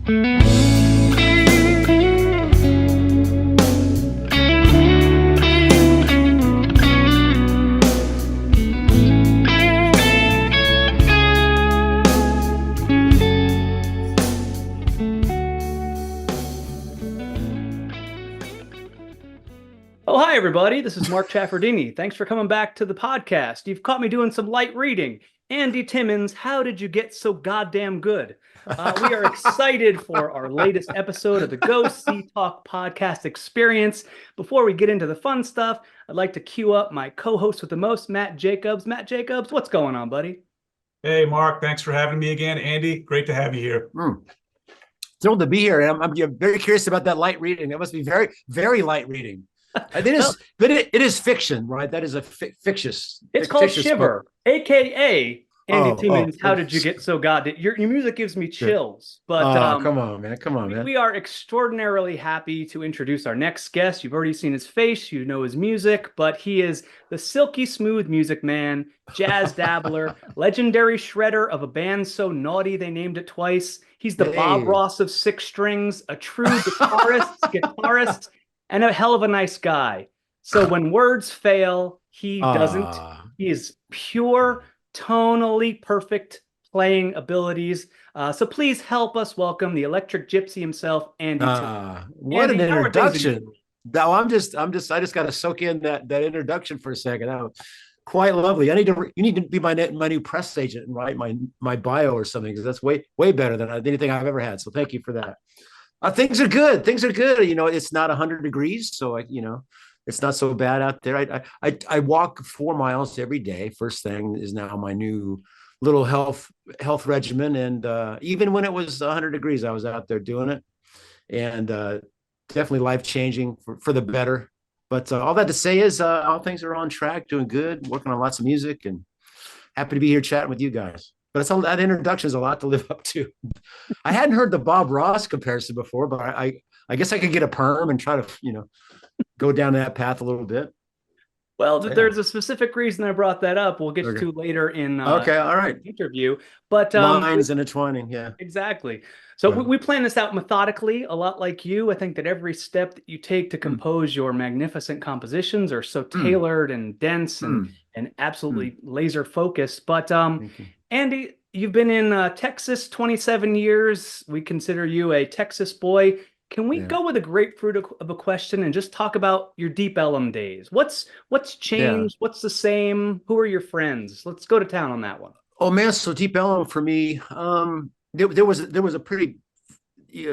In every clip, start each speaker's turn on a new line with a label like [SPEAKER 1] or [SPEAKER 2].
[SPEAKER 1] Oh, hi, everybody. This is Mark Chaffardini. Thanks for coming back to the podcast. You've caught me doing some light reading. Andy Timmons, how did you get so goddamn good? We are excited for our latest episode of the Go See Talk podcast experience. Before we get into the fun stuff, I'd like to cue up my co-host with the most, Matt Jacobs. Matt Jacobs, what's going on, buddy?
[SPEAKER 2] Hey, Mark. Thanks for having me again. Andy, great to have you here.
[SPEAKER 3] Thrilled to be here. And I'm very curious about that light reading. That must be very, very light reading. It is, but it is fiction, right? That is a fictitious.
[SPEAKER 1] It's called Shiver,
[SPEAKER 3] book.
[SPEAKER 1] AKA Andy Timmons. How did you get so goddamn? Your music gives me chills. But
[SPEAKER 3] come on, man.
[SPEAKER 1] We are extraordinarily happy to introduce our next guest. You've already seen his face, you know his music, but he is the silky smooth music man, jazz dabbler, legendary shredder of a band so naughty they named it twice. He's the Bob Ross of six strings, a true guitarist, and a hell of a nice guy. So when words fail, he doesn't. He is pure, tonally perfect playing abilities. So please help us welcome the Electric Gypsy himself, Andy.
[SPEAKER 3] What Andy, an introduction! No, I just got to soak in that introduction for a second. That was quite lovely. You need to be my new press agent and write my bio or something, because that's way better than anything I've ever had. So thank you for that. Things are good. You know, it's not 100 degrees, so it's not so bad out there. I walk 4 miles every day. First thing is now my new little health regimen, and even when it was 100 degrees, I was out there doing it, and definitely life changing for the better. But all that to say is, all things are on track, doing good, working on lots of music, and happy to be here chatting with you guys. But that introduction is a lot to live up to. I hadn't heard the Bob Ross comparison before, but I guess I could get a perm and try to, go down that path a little bit.
[SPEAKER 1] Well, there's a specific reason I brought that up. We'll get to later in
[SPEAKER 3] all right,
[SPEAKER 1] interview. But
[SPEAKER 3] lines intertwining, yeah,
[SPEAKER 1] exactly. So we plan this out methodically, a lot like you. I think that every step that you take to compose your magnificent compositions are so tailored and dense and absolutely laser focused. But Andy, you've been in Texas 27 years. We consider you a Texas boy. Can we go with a grapefruit of a question and just talk about your Deep Ellum days? What's changed? What's the same? Who are your friends? Let's go to town on that one.
[SPEAKER 3] Oh man, so Deep Ellum for me, there was a pretty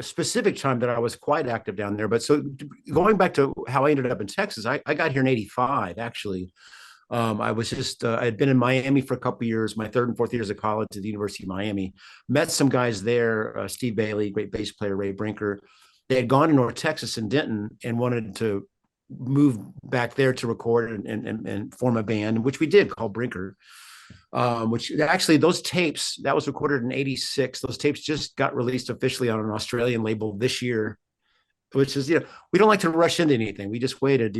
[SPEAKER 3] specific time that I was quite active down there. But so going back to how I ended up in Texas, I got here in '85 actually. I was just, I had been in Miami for a couple of years, my third and fourth years of college at the University of Miami, met some guys there, Steve Bailey, great bass player, Ray Brinker. They had gone to North Texas and Denton and wanted to move back there to record and form a band, which we did, called Brinker, which actually those tapes, that was recorded in '86. Those tapes just got released officially on an Australian label this year, which is, we don't like to rush into anything. We just waited,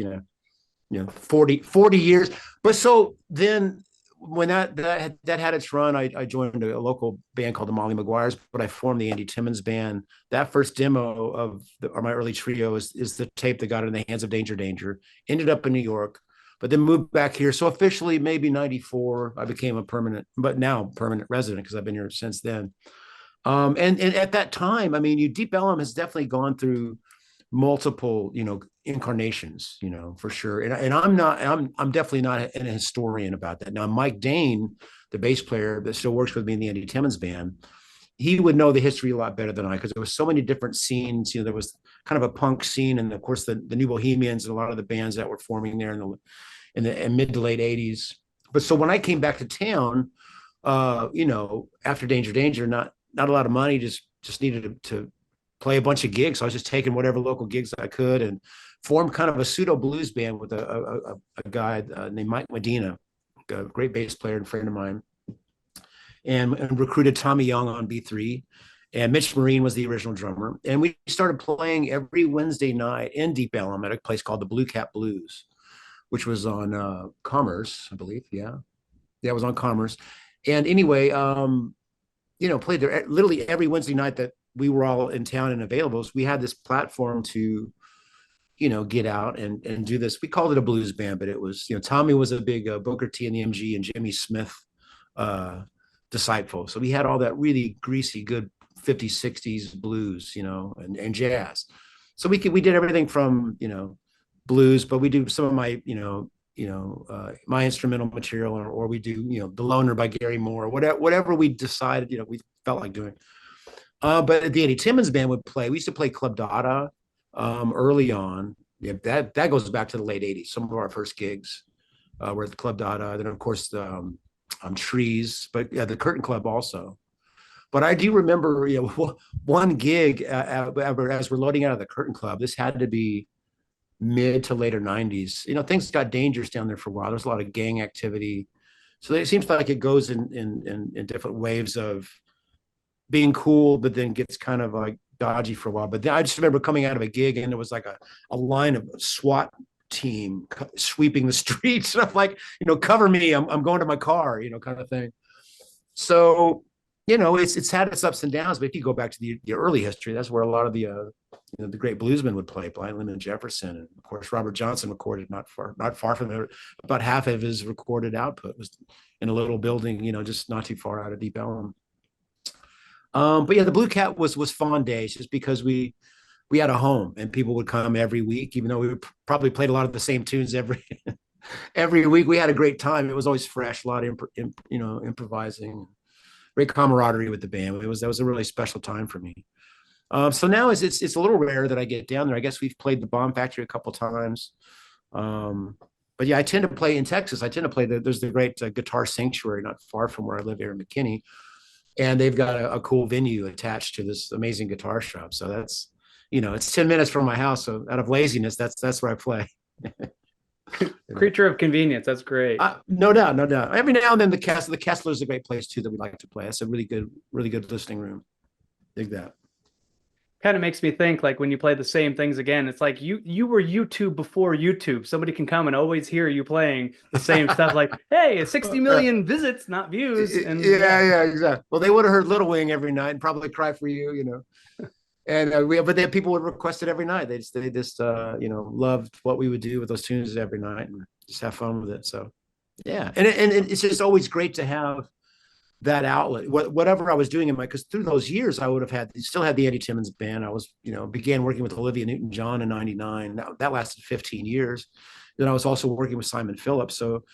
[SPEAKER 3] 40 years. But so then when that had its run, I joined a local band called the Molly Maguires, but I formed the Andy Timmons band. That first demo of my early trio is the tape that got in the hands of Danger. Ended up in New York, but then moved back here. So officially maybe '94, I became a permanent resident, because I've been here since then. And at that time, I mean, Deep Ellum has definitely gone through multiple, incarnations, for sure. And I'm definitely not an historian about that. Now, Mike Dane, the bass player that still works with me in the Andy Timmons band, he would know the history a lot better than I, because there was so many different scenes. There was kind of a punk scene, and of course the New Bohemians and a lot of the bands that were forming there in the mid to late '80s. But so when I came back to town, after Danger, not a lot of money, just needed to play a bunch of gigs. So I was just taking whatever local gigs I could and formed kind of a pseudo blues band with a guy named Mike Medina, a great bass player and friend of mine, and recruited Tommy Young on B3. And Mitch Marine was the original drummer. And we started playing every Wednesday night in Deep Ellum at a place called the Blue Cap Blues, which was on Commerce, I believe. Yeah, it was on Commerce. And anyway, played there literally every Wednesday night that we were all in town and available, so we had this platform to, get out and do this. We called it a blues band, but it was, Tommy was a big Booker T and the MG and Jimmy Smith disciple. So we had all that really greasy, good 50s, 60s blues, and jazz. So we did everything from, blues, but we do some of my, my instrumental material, or we do, The Loner by Gary Moore, whatever we decided, we felt like doing. But the Andy Timmons band would play. We used to play Club Dada early on. Yeah, that goes back to the late 80s. Some of our first gigs were at the Club Dada. Then, of course, the Trees, but yeah, the Curtain Club also. But I do remember, one gig as we're loading out of the Curtain Club. This had to be mid to later 90s. Things got dangerous down there for a while. There's a lot of gang activity. So it seems like it goes in different waves of being cool, but then gets kind of like dodgy for a while. But I just remember coming out of a gig and there was like a line of SWAT team sweeping the streets. And I'm like, cover me. I'm going to my car, kind of thing. So, it's had its ups and downs. But if you go back to the early history, that's where a lot of the great bluesmen would play, Blind Lemon Jefferson, and of course Robert Johnson recorded not far from there. About half of his recorded output was in a little building, just not too far out of Deep Ellum. But yeah, the Blue Cat was fun days, just because we had a home and people would come every week, even though we probably played a lot of the same tunes every week. We had a great time. It was always fresh, a lot of improvising, great camaraderie with the band. That was a really special time for me. So now it's a little rare that I get down there. I guess we've played the Bomb Factory a couple times. But yeah, I tend to play in Texas. There's the great Guitar Sanctuary not far from where I live here in McKinney. And they've got a cool venue attached to this amazing guitar shop. So that's, it's 10 minutes from my house. So out of laziness, that's where I play.
[SPEAKER 1] Creature of convenience. That's great.
[SPEAKER 3] No doubt. Every now and then the Kessler's a great place too that we like to play. That's a really good listening room. Dig that.
[SPEAKER 1] Kind of makes me think, like, when you play the same things again, it's like you were YouTube before YouTube. Somebody can come and always hear you playing the same stuff, like, hey, 60 million visits, not views. And
[SPEAKER 3] yeah, exactly. Well, they would have heard Little Wing every night and probably Cry for You, And but then people would request it every night. They just loved what we would do with those tunes every night and just have fun with it. So yeah, and it's just always great to have that outlet, whatever I was doing because through those years I would have still had the Andy Timmons band. I was, began working with Olivia Newton-John in 99. That lasted 15 years. Then I was also working with Simon Phillips. So,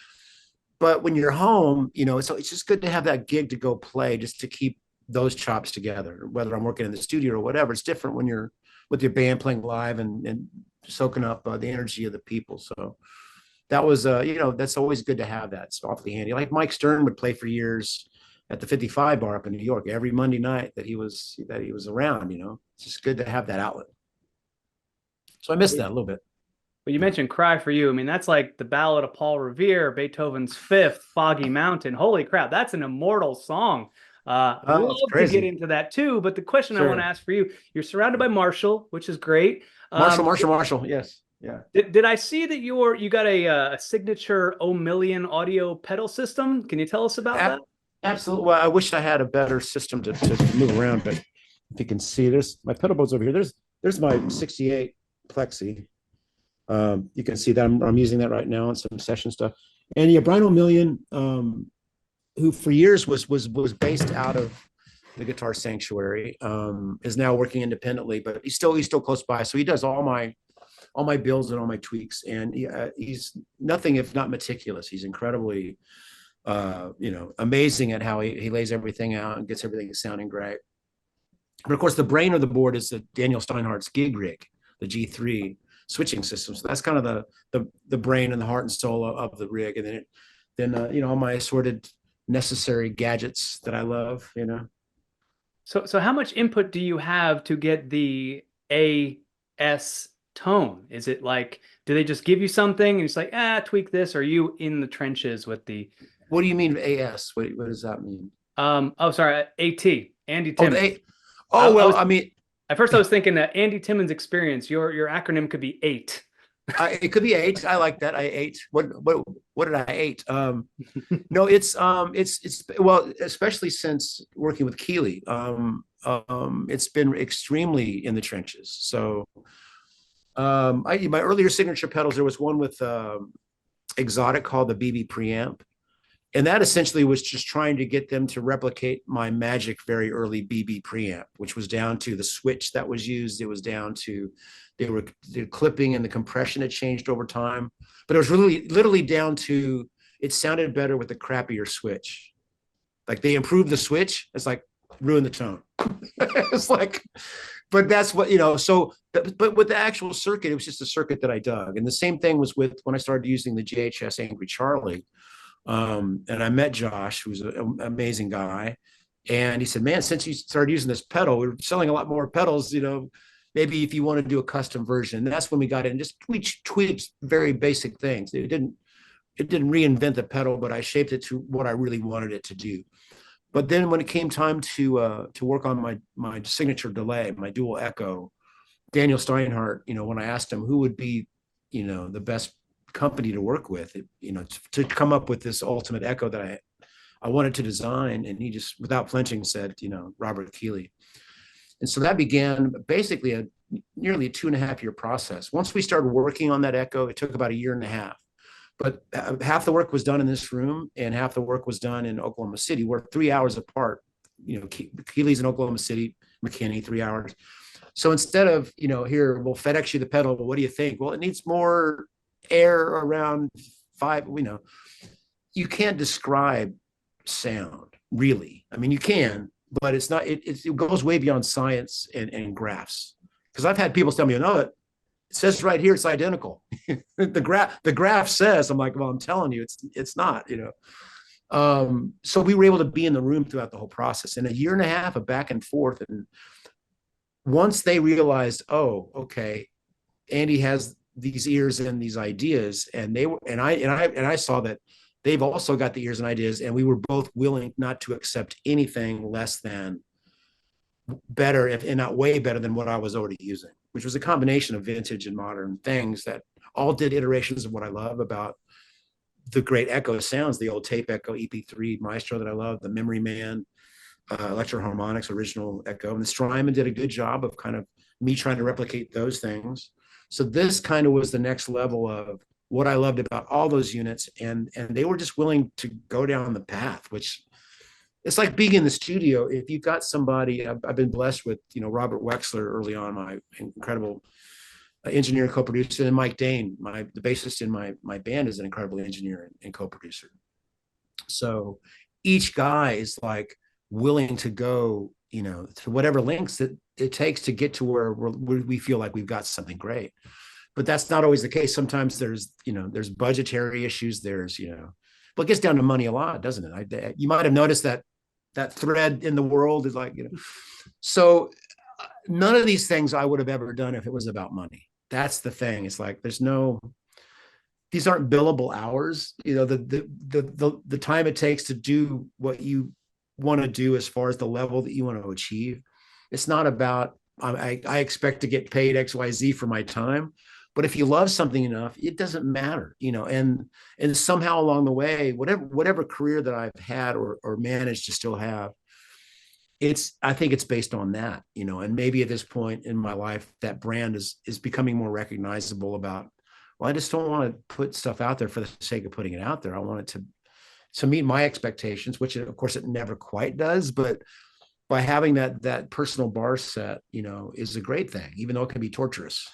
[SPEAKER 3] but when you're home, it's just good to have that gig to go play, just to keep those chops together, whether I'm working in the studio or whatever. It's different when you're with your band playing live and soaking up the energy of the people. So that was, that's always good to have that. It's awfully handy. Like Mike Stern would play for years at the 55 bar up in New York every Monday night that he was around. It's just good to have that outlet. So I missed that a little bit.
[SPEAKER 1] But you mentioned Cry for You. I mean, that's like the Ballad of Paul Revere, Beethoven's Fifth, Foggy Mountain. Holy crap, that's an immortal song. I'd love to get into that too. But the question I want to ask for you, you're surrounded by Marshall, which is great.
[SPEAKER 3] Marshall. Yes. Yeah.
[SPEAKER 1] Did I see that you got a signature O'Million audio pedal system? Can you tell us about that?
[SPEAKER 3] Absolutely. Well, I wish I had a better system to move around, but if you can see, there's my pedal board's over here. There's my 68 Plexi. You can see that I'm using that right now on some session stuff. And yeah, Brian O'Million, who for years was based out of the Guitar Sanctuary, is now working independently, but he's still close by. So he does all my builds and all my tweaks, and he's nothing if not meticulous. He's incredibly amazing at how he lays everything out and gets everything sounding great. But of course, the brain of the board is the Daniel Steinhardt's Gig Rig, the G3 switching system. So that's kind of the brain and the heart and soul of the rig. And then all my assorted necessary gadgets that I love.
[SPEAKER 1] So how much input do you have to get the AS tone? Is it like, do they just give you something and it's like, tweak this? Or are you in the trenches with the?
[SPEAKER 3] What do you mean AS? What does that mean?
[SPEAKER 1] Sorry, AT, Andy Timmons. At first I was thinking Andy Timmons Experience. Your acronym could be 8.
[SPEAKER 3] It could be 8. I like that. I ate. What did I ate? No, it's well, especially since working with Keeley. it's been extremely in the trenches. So my earlier signature pedals, there was one with Exotic called the BB preamp. And that essentially was just trying to get them to replicate my Magic very early BB preamp, which was down to the switch that was used. It was down to the clipping and the compression had changed over time. But it was really literally down to it sounded better with the crappier switch. Like they improved the switch. It's like ruin the tone. It's like, but that's what, so, but with the actual circuit, it was just a circuit that I dug. And the same thing was with when I started using the JHS Angry Charlie. And I met Josh, who's an amazing guy. And he said, man, since you started using this pedal, we're selling a lot more pedals, maybe if you want to do a custom version. And that's when we got in, just we tweaked very basic things. It didn't reinvent the pedal, but I shaped it to what I really wanted it to do. But then when it came time to work on my signature delay, my dual echo, Daniel Steinhardt, when I asked him who would be, the best company to work with, to come up with this ultimate echo that I wanted to design, and he just without flinching said, Robert Keeley. And so that began basically nearly a 2.5-year process. Once we started working on that echo, it took about 1.5 years. But half the work was done in this room and half the work was done in Oklahoma City. We're 3 hours apart. Keeley's in Oklahoma City, McKinney, 3 hours. So instead of, here, we'll FedEx you the pedal, but what do you think? Well, it needs more air around 5. You can't describe sound, really. I mean, you can, but it's not, it goes way beyond science and graphs. Because I've had people tell me, no, it says right here, it's identical. the graph says, I'm like, well, I'm telling you, it's not, So we were able to be in the room throughout the whole process. And 1.5 years of back and forth. And once they realized, oh, okay, Andy has these ears and these ideas, and I saw that they've also got the ears and ideas, and we were both willing not to accept anything less than better, if and not way better than what I was already using, which was a combination of vintage and modern things that all did iterations of what I love about the great echo sounds, the old tape echo, EP3 Maestro that I love, the Memory Man, Electro Harmonics original echo, and the Strymon did a good job of kind of me trying to replicate those things. So this kind of was the next level of what I loved about all those units. And they were just willing to go down the path, which it's like being in the studio. If you've got somebody, I've been blessed with, Robert Wexler early on, my incredible engineer and co-producer, and Mike Dane, the bassist in my band, is an incredible engineer and co-producer. So each guy is like willing to go, to whatever lengths that it takes to get to where we feel like we've got something great. But that's not always the case. Sometimes there's budgetary issues. But it gets down to money a lot, doesn't it? You might have noticed that thread in the world is like, so none of these things I would have ever done if it was about money. That's the thing. It's like, these aren't billable hours. The time it takes to do what you want to do as far as the level that you want to achieve. It's not about, I expect to get paid XYZ for my time. But if you love something enough, it doesn't matter, and somehow along the way, whatever career that I've had or managed to still have, I think it's based on that, and maybe at this point in my life, that brand is becoming more recognizable about, well, I just don't want to put stuff out there for the sake of putting it out there. I want it to meet my expectations, which of course it never quite does, but by having that personal bar set, is a great thing, even though it can be torturous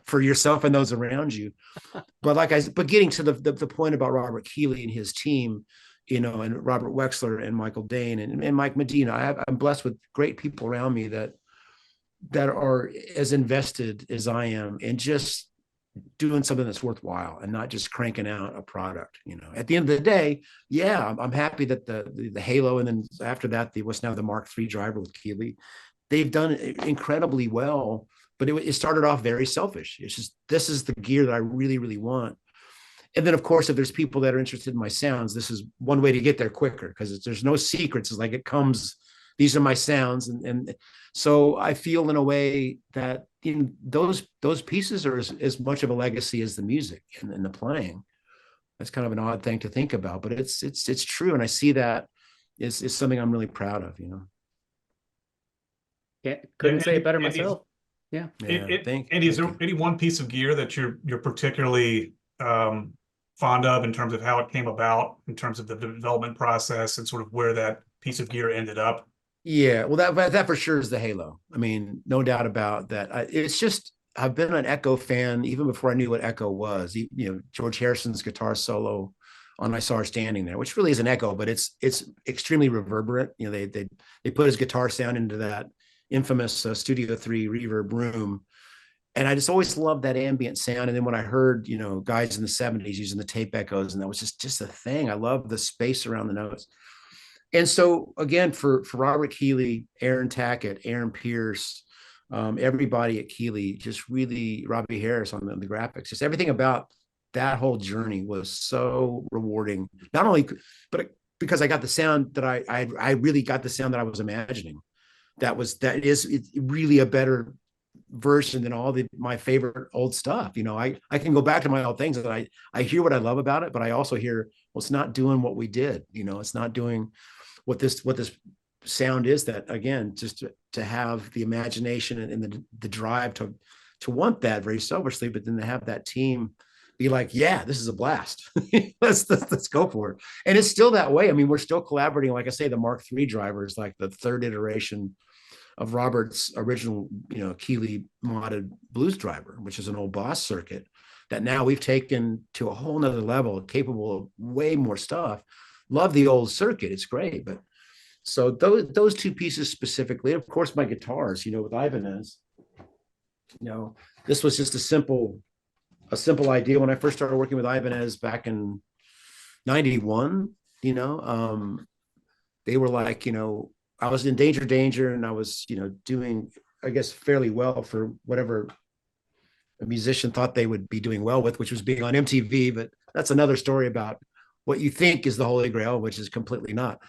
[SPEAKER 3] for yourself and those around you. But getting to the point about Robert Keeley and his team, and Robert Wexler and Michael Dane and Mike Medina, I'm blessed with great people around me that are as invested as I am in just doing something that's worthwhile and not just cranking out a product. At the end of the day, yeah, I'm happy that the Halo, and then after that, what's now the Mark III driver with Keeley, they've done incredibly well. But it started off very selfish. It's just, this is the gear that I really, really want. And then, of course, if there's people that are interested in my sounds, this is one way to get there quicker, because there's no secrets. It's like it comes, these are my sounds. And so I feel in a way that those pieces are as much of a legacy as the music and the playing. That's kind of an odd thing to think about, but it's true. And I see that is something I'm really proud of,
[SPEAKER 1] Couldn't say it better
[SPEAKER 2] Andy,
[SPEAKER 1] myself. Yeah.
[SPEAKER 2] Andy, is there any one piece of gear that you're particularly fond of in terms of how it came about, in terms of the development process and sort of where that piece of gear ended up?
[SPEAKER 3] Yeah, well, that for sure is the Halo. I mean, no doubt about that. It's just I've been an Echo fan even before I knew what Echo was. You know, George Harrison's guitar solo on I Saw Her Standing There, which really is an echo, but it's extremely reverberant. You know, they put his guitar sound into that infamous Studio 3 reverb room, and I just always loved that ambient sound. And then when I heard, you know, guys in the 70s using the tape echoes, and that was just a thing. I love the space around the notes. And so again, for Robert Keeley, Aaron Tackett, Aaron Pierce, everybody at Keeley, just really Robbie Harris on the graphics, just everything about that whole journey was so rewarding. Not only, but because I got the sound that I really got the sound that I was imagining. That is really a better version than all my favorite old stuff. You know, I can go back to my old things and I hear what I love about it, but I also hear, well, it's not doing what we did. You know, it's not doing what this sound is. That again, just to have the imagination and the drive to want that very selfishly, but then to have that team be like, yeah, this is a blast. let's go for it. And it's still that way. I mean, we're still collaborating. Like I say, the Mark III driver is like the third iteration of Robert's original, you know, Keeley modded blues driver, which is an old Boss circuit that now we've taken to a whole nother level, capable of way more stuff. Love the old circuit. It's great. But so those two pieces specifically, of course, my guitars, you know, with Ibanez, you know, this was just a simple idea when I first started working with Ibanez back in 91. You know, they were like, you know, I was in danger, and I was, you know, doing, I guess, fairly well for whatever a musician thought they would be doing well with, which was being on MTV. But that's another story about what you think is the holy grail, which is completely not.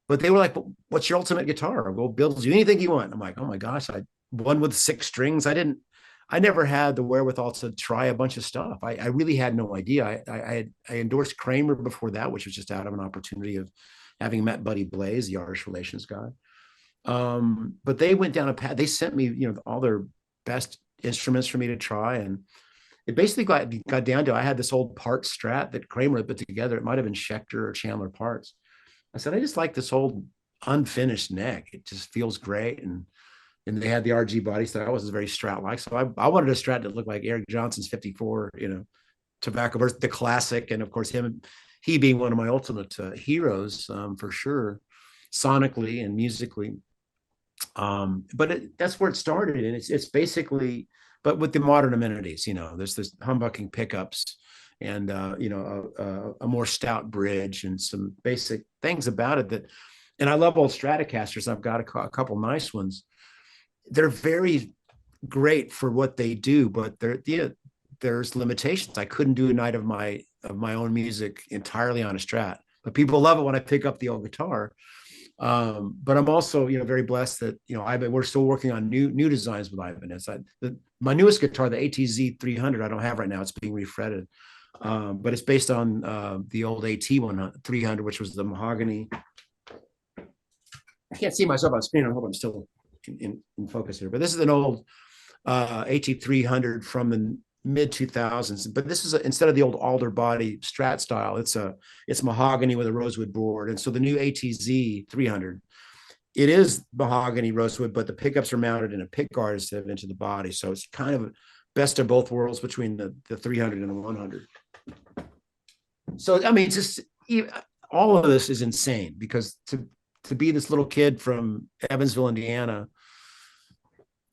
[SPEAKER 3] But they were like, what's your ultimate guitar? We'll build you anything you want. I'm like, oh my gosh, one with 6 strings. I never had the wherewithal to try a bunch of stuff. I really had no idea. I endorsed Kramer before that, which was just out of an opportunity of having met Buddy Blaze, the artist relations guy. But they went down a path. They sent me, you know, all their best instruments for me to try. And it basically got down to, I had this old part Strat that Kramer had put together. It might've been Schecter or Chandler parts. I said, I just like this old unfinished neck. It just feels great. And they had the RG body, so I wasn't very Strat-like. So I wanted a Strat that looked like Eric Johnson's 54, you know, Tobacco Burst, the classic. And of course, he being one of my ultimate heroes, for sure, sonically and musically. But that's where it started. And it's basically, but with the modern amenities, you know, there's this humbucking pickups and, you know, a more stout bridge and some basic things about it that, and I love old Stratocasters. I've got a couple nice ones. They're very great for what they do, but there's limitations. I couldn't do a night of my own music entirely on a Strat, but people love it when I pick up the old guitar. But I'm also, you know, very blessed that, you know, we're still working on new designs with Ibanez. My newest guitar, the ATZ 300, I don't have right now. It's being refretted. But it's based on the old AT 300, which was the mahogany. I can't see myself on screen. I hope I'm still in focus here. But this is an old AT 300 from the mid 2000s. But this is instead of the old alder body Strat style, it's mahogany with a rosewood board. And so the new ATZ 300, it is mahogany rosewood, but the pickups are mounted in a pick guard instead of into the body. So it's kind of best of both worlds between the 300 and the 100. So I mean, just all of this is insane, because to be this little kid from Evansville, Indiana,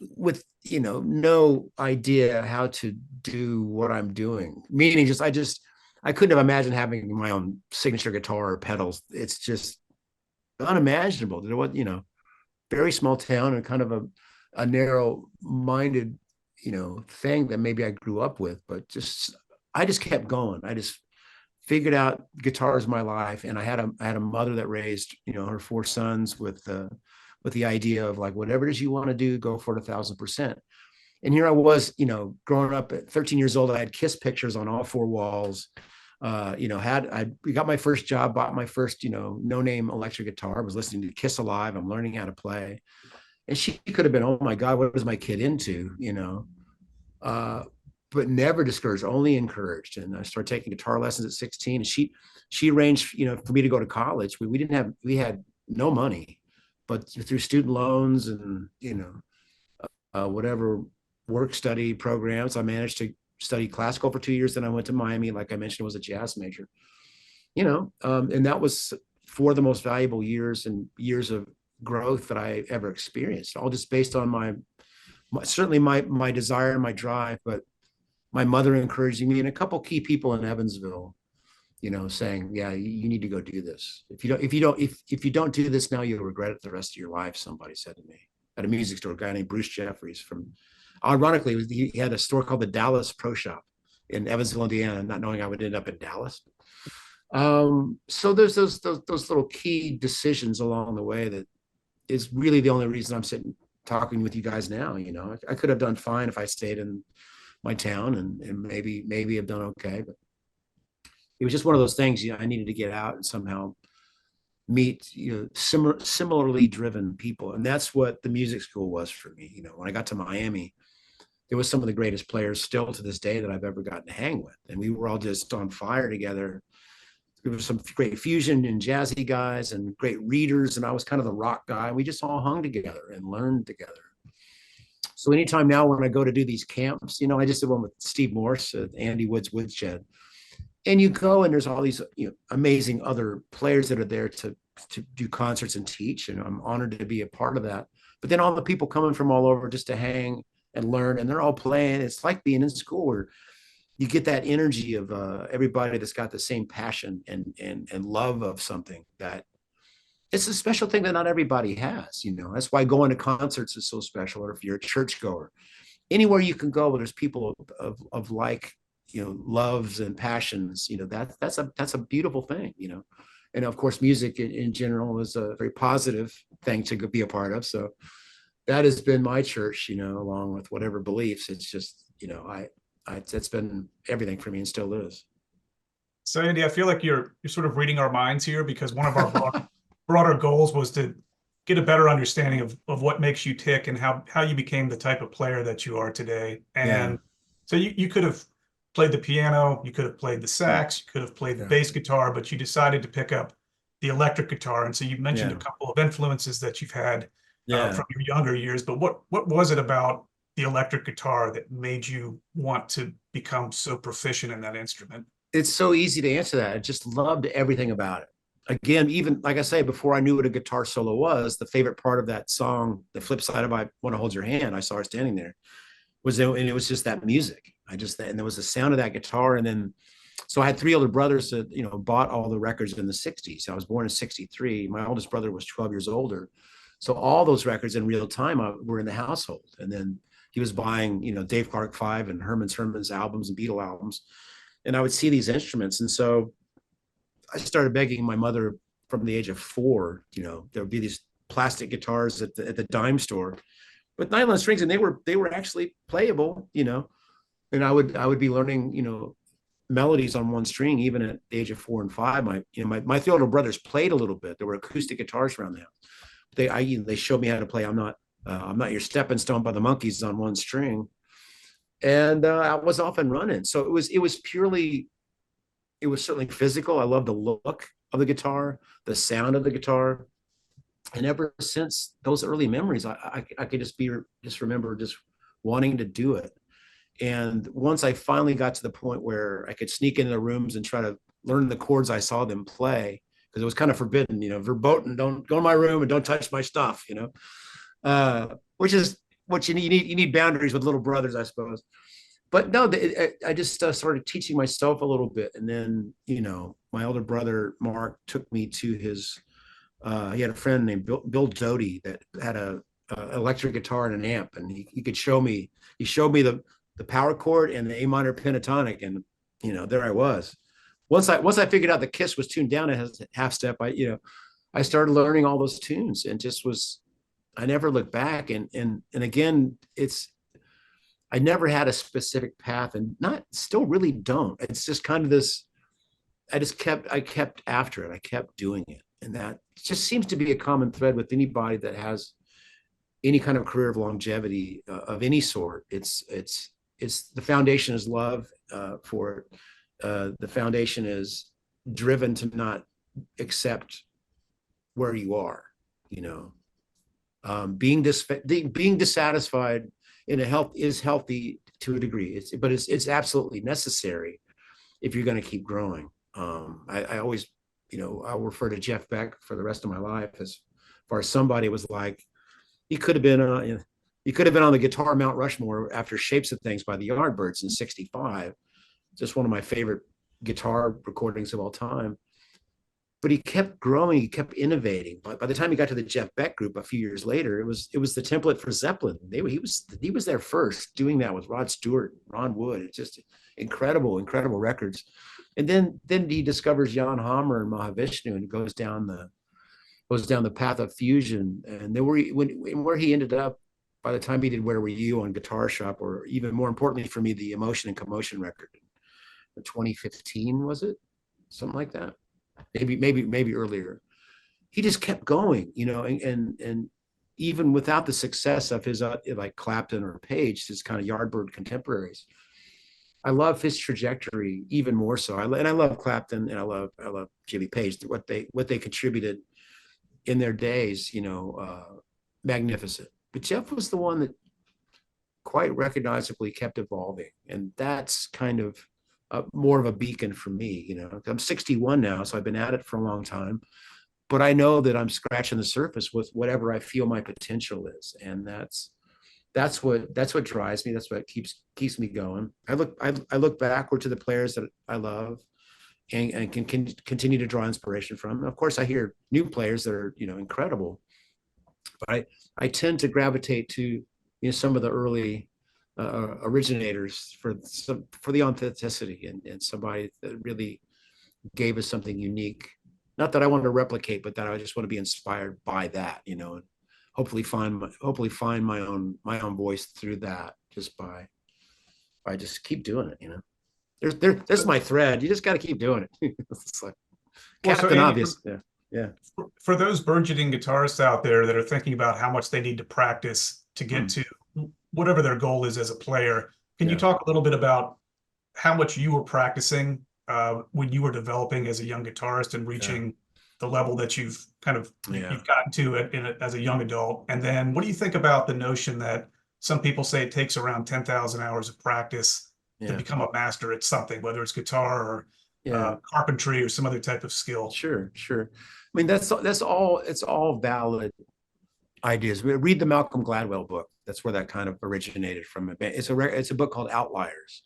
[SPEAKER 3] with, you know, no idea how to do what I'm doing, meaning I couldn't have imagined having my own signature guitar or pedals. It's just unimaginable. There was, you know, very small town and kind of a narrow-minded, you know, thing that maybe I grew up with, but I just kept going. I just figured out guitar is my life. And I had a mother that raised, you know, her 4 sons with the idea of like, whatever it is you want to do, go for it 1,000%. And here I was, you know, growing up at 13 years old, I had Kiss pictures on all 4 walls. You know, I got my first job, bought my first, you know, no-name electric guitar, was listening to Kiss Alive. I'm learning how to play. And she could have been, oh my God, what is my kid into? But never discouraged, only encouraged. And I started taking guitar lessons at 16. And she arranged, for me to go to college. We had no money, but through student loans and, whatever work study programs, I managed to study classical for 2 years. Then I went to Miami, like I mentioned, was a jazz major, and that was four of the most valuable years of growth that I ever experienced, all just based on certainly my desire and my drive, but my mother encouraging me and a couple key people in Evansville, saying, yeah, you need to go do this. If you don't do this now, you'll regret it the rest of your life. Somebody said to me at a music store, a guy named Bruce Jeffries ironically, he had a store called the Dallas Pro Shop in Evansville, Indiana, not knowing I would end up in Dallas. So there's those little key decisions along the way that is really the only reason I'm sitting talking with you guys now. I could have done fine if I stayed in my town and maybe have done okay, but it was just one of those things. I needed to get out and somehow meet similarly driven people, and that's what the music school was for me. When I got to Miami, there was some of the greatest players still to this day that I've ever gotten to hang with, and we were all just on fire together. There was some great fusion and jazzy guys and great readers, and I was kind of the rock guy. We just all hung together and learned together. So anytime now when I go to do these camps, I just did one with Steve Morse at Andy Wood's Woodshed, and you go and there's all these amazing other players that are there to do concerts and teach, and I'm honored to be a part of that. But then all the people coming from all over just to hang and learn, and they're all playing. It's like being in school where you get that energy of everybody that's got the same passion and love of something. That it's a special thing that not everybody has. That's why going to concerts is so special. Or if you're a churchgoer, anywhere you can go where there's people of like loves and passions, that's a beautiful thing. And of course music in general is a very positive thing to be a part of. So that has been my church, along with whatever beliefs. It's just, it's been everything for me and still is.
[SPEAKER 2] So Andy, I feel like you're sort of reading our minds here, because one of our broader goals was to get a better understanding of what makes you tick and how you became the type of player that you are today. And so you could have played the piano, you could have played the sax, you could have played the bass guitar, but you decided to pick up the electric guitar. And so you mentioned a couple of influences that you've had from your younger years, but what was it about the electric guitar that made you want to become so proficient in that instrument?
[SPEAKER 3] It's so easy to answer that. I just loved everything about it. Again, even like I say, before I knew what a guitar solo was, the favorite part of that song, the flip side of I Want to Hold Your Hand, I saw her standing there, and it was just that music. And there was the sound of that guitar. And then, so I had three older brothers that, bought all the records in the 60s. I was born in 63. My oldest brother was 12 years older. So all those records in real time were in the household. And then he was buying, Dave Clark 5 and Herman's albums and Beatle albums. And I would see these instruments. And so I started begging my mother from the age of 4, there would be these plastic guitars at the dime store with nylon strings, and they were actually playable, and I would be learning, melodies on one string, even at the age of 4 and 5. My three older brothers played a little bit. There were acoustic guitars around the house. They showed me how to play I'm Not Your Stepping Stone by the Monkees on one string. And I was off and running. So it was certainly physical. I love the look of the guitar, the sound of the guitar. And ever since those early memories, I could just remember just wanting to do it. And once I finally got to the point where I could sneak into the rooms and try to learn the chords I saw them play, because it was kind of forbidden, verboten, don't go in my room and don't touch my stuff, which is what you need. You need boundaries with little brothers, I suppose. But no, I just started teaching myself a little bit. And then, my older brother, Mark, took me to his, he had a friend named Bill Doty that had a electric guitar and an amp. And he showed me the power chord and the A minor pentatonic. And, there I was. Once I figured out the Kiss was tuned down a half step, I started learning all those tunes and I never looked back. And again, I never had a specific path, and still really don't. It's just kind of this, I kept after it. I kept doing it. And that just seems to be a common thread with anybody that has any kind of career of longevity of any sort, it's the foundation is love for it. The foundation is driven to not accept where you are, you know. Being dissatisfied in a health is healthy to a degree. But it's absolutely necessary if you're going to keep growing. I always, you know, I'll refer to Jeff Beck for the rest of my life as far as somebody was like, he could have been he could have been on the guitar Mount Rushmore after Shapes of Things by the Yardbirds in '65. Just one of my favorite guitar recordings of all time. But he kept growing, he kept innovating. But by the time he got to the Jeff Beck group a few years later, it was the template for Zeppelin. He was there first, doing that with Rod Stewart, Ron Wood. It's just incredible records. And then he discovers Jan Hammer and Mahavishnu and goes down the path of fusion. And then where he ended up by the time he did Where Were You on Guitar Shop, or even more importantly for me, the Emotion and Commotion record in 2015, was it? Something like that. Maybe earlier. He just kept going, you know, and even without the success of his like Clapton or Page, his kind of Yardbird contemporaries, I love his trajectory even more so. I love Clapton and I love Jimmy Page, what they contributed in their days, you know, magnificent. But Jeff was the one that quite recognizably kept evolving, and that's kind of more of a beacon for me. You know, I'm 61 now, so I've been at it for a long time, but I know that I'm scratching the surface with whatever I feel my potential is, and that's what drives me. That's what keeps me going. I look backward to the players that I love and can continue to draw inspiration from. And of course, I hear new players that are, you know, incredible, but I tend to gravitate to, you know, some of the early originators for the authenticity and somebody that really gave us something unique. Not that I want to replicate, but that I just want to be inspired by that, you know, and hopefully find my own voice through that, just by just keep doing it, you know. There's my thread. You just got to keep doing it. It's like Captain Obvious. Yeah.
[SPEAKER 2] For those burgeoning guitarists out there that are thinking about how much they need to practice to get to whatever their goal is as a player, can you talk a little bit about how much you were practicing when you were developing as a young guitarist and reaching the level that you've you've gotten to as a young adult? And then what do you think about the notion that some people say it takes around 10,000 hours of practice to become a master at something, whether it's guitar or carpentry or some other type of skill?
[SPEAKER 3] Sure. I mean, it's all valid ideas. Read the Malcolm Gladwell book. That's where that kind of originated from. It's a book called Outliers,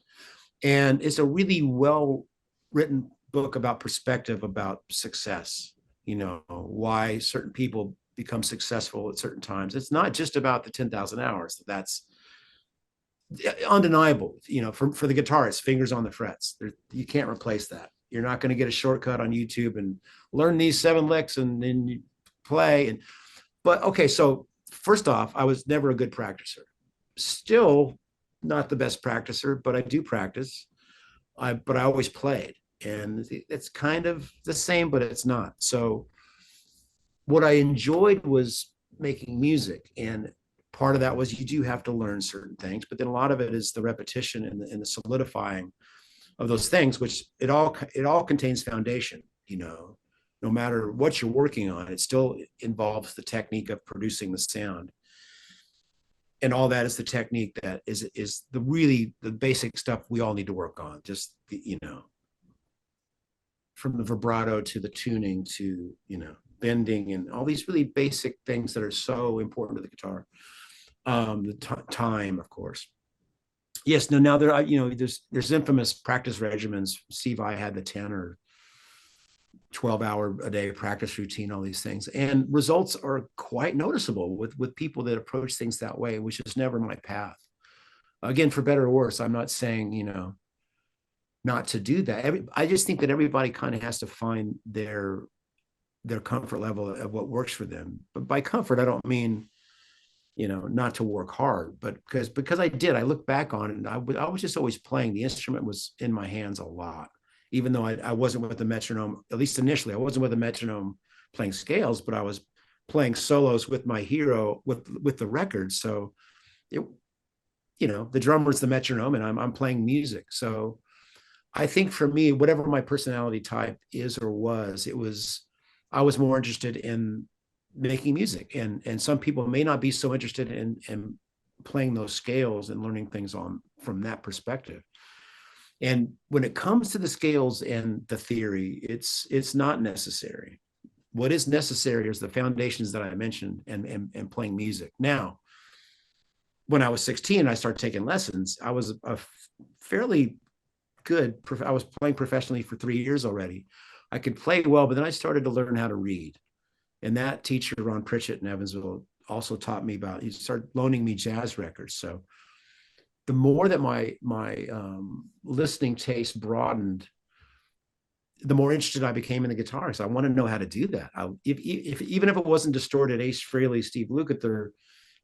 [SPEAKER 3] and it's a really well written book about perspective, about success. You know, why certain people become successful at certain times. It's not just about the 10,000 hours. That's undeniable. You know, for the guitarist, fingers on the frets. You can't replace that. You're not going to get a shortcut on YouTube and learn these 7 licks and then you play. But okay, so first off, I was never a good practicer. Still not the best practicer, but I do practice. But I always played, and it's kind of the same, but it's not. So what I enjoyed was making music, and part of that was you do have to learn certain things, but then a lot of it is the repetition and the solidifying of those things, which it all contains foundation. You know, no matter what you're working on, it still involves the technique of producing the sound. And all that is the technique that is the basic stuff we all need to work on. Just, you know, from the vibrato to the tuning to, you know, bending and all these really basic things that are so important to the guitar. The time, of course. Yes, now there are, you know, there's infamous practice regimens. Steve Vai had the 10 or 12-hour a day practice routine, all these things, and results are quite noticeable with people that approach things that way, which is never my path. Again, for better or worse, I'm not saying, you know, not to do that. I just think that everybody kind of has to find their comfort level of what works for them. But by comfort, I don't mean, you know, not to work hard, but because I look back on it, and I was just always playing. The instrument was in my hands a lot. Even though I wasn't with the metronome, at least initially, I wasn't with a metronome playing scales, but I was playing solos with my hero with the record. So it, the drummer's the metronome and I'm playing music. So I think for me, whatever my personality type is or was, I was more interested in making music. And some people may not be so interested in playing those scales and learning things from that perspective. And when it comes to the scales and the theory, it's not necessary. What is necessary is the foundations that I mentioned and playing music. Now, when I was 16, I started taking lessons. I was a fairly good, I was playing professionally for 3 years already. I could play well, but then I started to learn how to read. And that teacher, Ron Pritchett in Evansville, also taught me he started loaning me jazz records. So the more that my listening taste broadened, the more interested I became in the guitar. So I want to know how to do that. Even if it wasn't distorted Ace Frehley, Steve Lukather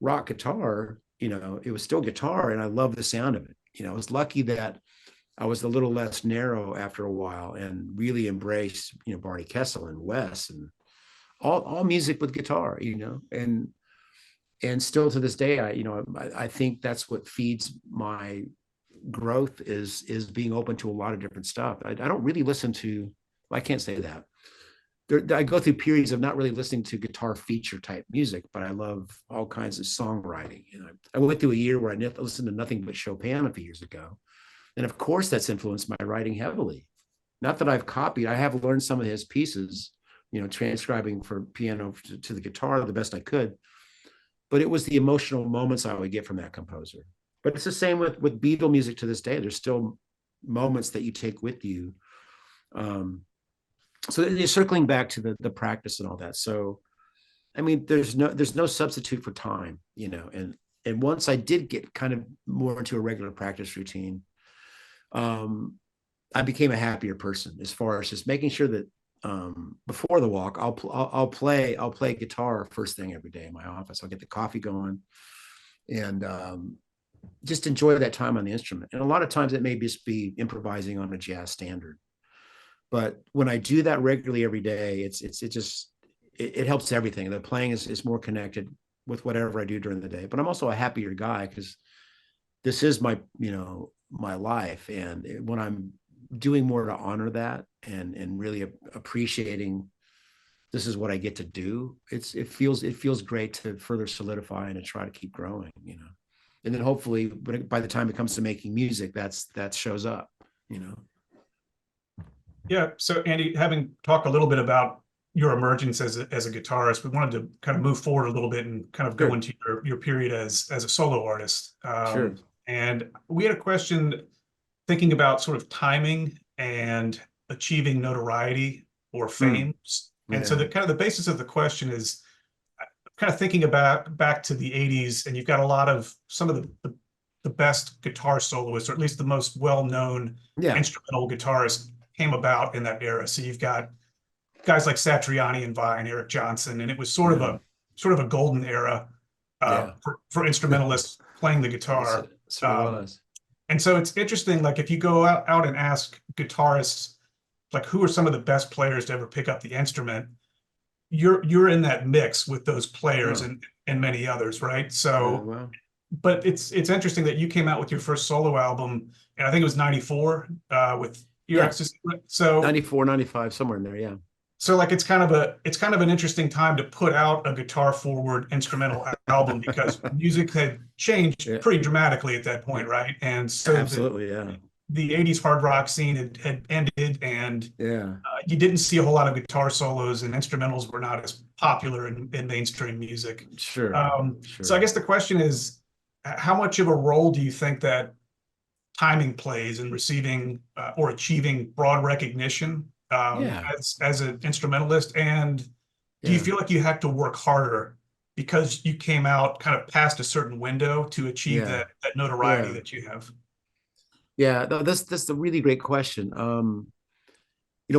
[SPEAKER 3] rock guitar, it was still guitar, and I love the sound of it. I was lucky that I was a little less narrow after a while and really embraced, Barney Kessel and Wes and all music with guitar, and still to this day, I think that's what feeds my growth is being open to a lot of different stuff. I don't really listen to, I can't say that. I go through periods of not really listening to guitar feature type music, but I love all kinds of songwriting. I went through a year where I listened to nothing but Chopin a few years ago. And of course, that's influenced my writing heavily. Not that I've copied, I have learned some of his pieces, transcribing for piano to the guitar the best I could. But it was the emotional moments I would get from that composer. But it's the same with Beatle music to this day. There's still moments that you take with you. So you're circling back to the practice and all that. So, I mean, there's no substitute for time, and once I did get kind of more into a regular practice routine, I became a happier person as far as just making sure that before the walk, I'll play guitar first thing every day in my office. I'll get the coffee going and just enjoy that time on the instrument. And a lot of times it may just be improvising on a jazz standard. But when I do that regularly every day, it helps everything. The playing is more connected with whatever I do during the day. But I'm also a happier guy because this is my life. And when I'm doing more to honor that and really appreciating this is what I get to do, it feels great to further solidify and to try to keep growing, and then hopefully by the time it comes to making music, that shows up.
[SPEAKER 2] Yeah. So Andy, having talked a little bit about your emergence as a guitarist, we wanted to kind of move forward a little bit and kind of go into your period as a solo artist.
[SPEAKER 3] Sure.
[SPEAKER 2] And we had a question thinking about sort of timing and achieving notoriety or fame. And so the basis of the question is kind of thinking about back to the 80s, and you've got some of the best guitar soloists, or at least the most well-known instrumental guitarists came about in that era. So you've got guys like Satriani and Vai and Eric Johnson, and it was sort of a golden era for instrumentalists playing the guitar. And so it's interesting, like if you go out and ask guitarists, like who are some of the best players to ever pick up the instrument, you're in that mix with those players and many others, right? So, but it's interesting that you came out with your first solo album, and I think it was 94 with your Ecstasy. So
[SPEAKER 3] 94, 95, somewhere in there, yeah.
[SPEAKER 2] So like it's kind of an interesting time to put out a guitar forward instrumental album because music had changed pretty dramatically at that point, right? And so
[SPEAKER 3] absolutely,
[SPEAKER 2] the 80s hard rock scene had ended, and you didn't see a whole lot of guitar solos, and instrumentals were not as popular in mainstream music.
[SPEAKER 3] Sure.
[SPEAKER 2] So I guess the question is, how much of a role do you think that timing plays in receiving or achieving broad recognition as an instrumentalist? And do you feel like you had to work harder because you came out kind of past a certain window to achieve that notoriety that you have?
[SPEAKER 3] Yeah, that's a really great question.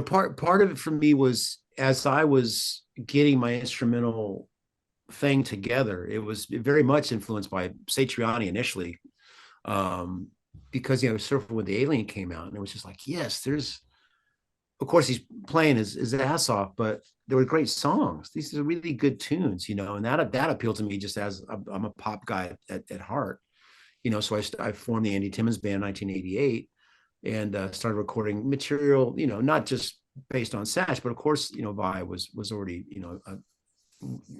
[SPEAKER 3] Part of it for me was as I was getting my instrumental thing together, it was very much influenced by Satriani initially, because sort of when the Alien came out, and it was just like, yes, of course he's playing his ass off, but there were great songs. These are really good tunes, you know, and that appealed to me just as I'm a pop guy at heart, you know. So I formed the Andy Timmons Band in 1988 and started recording material, you know, not just based on Satch, but of course, you know, Vi was already, you know,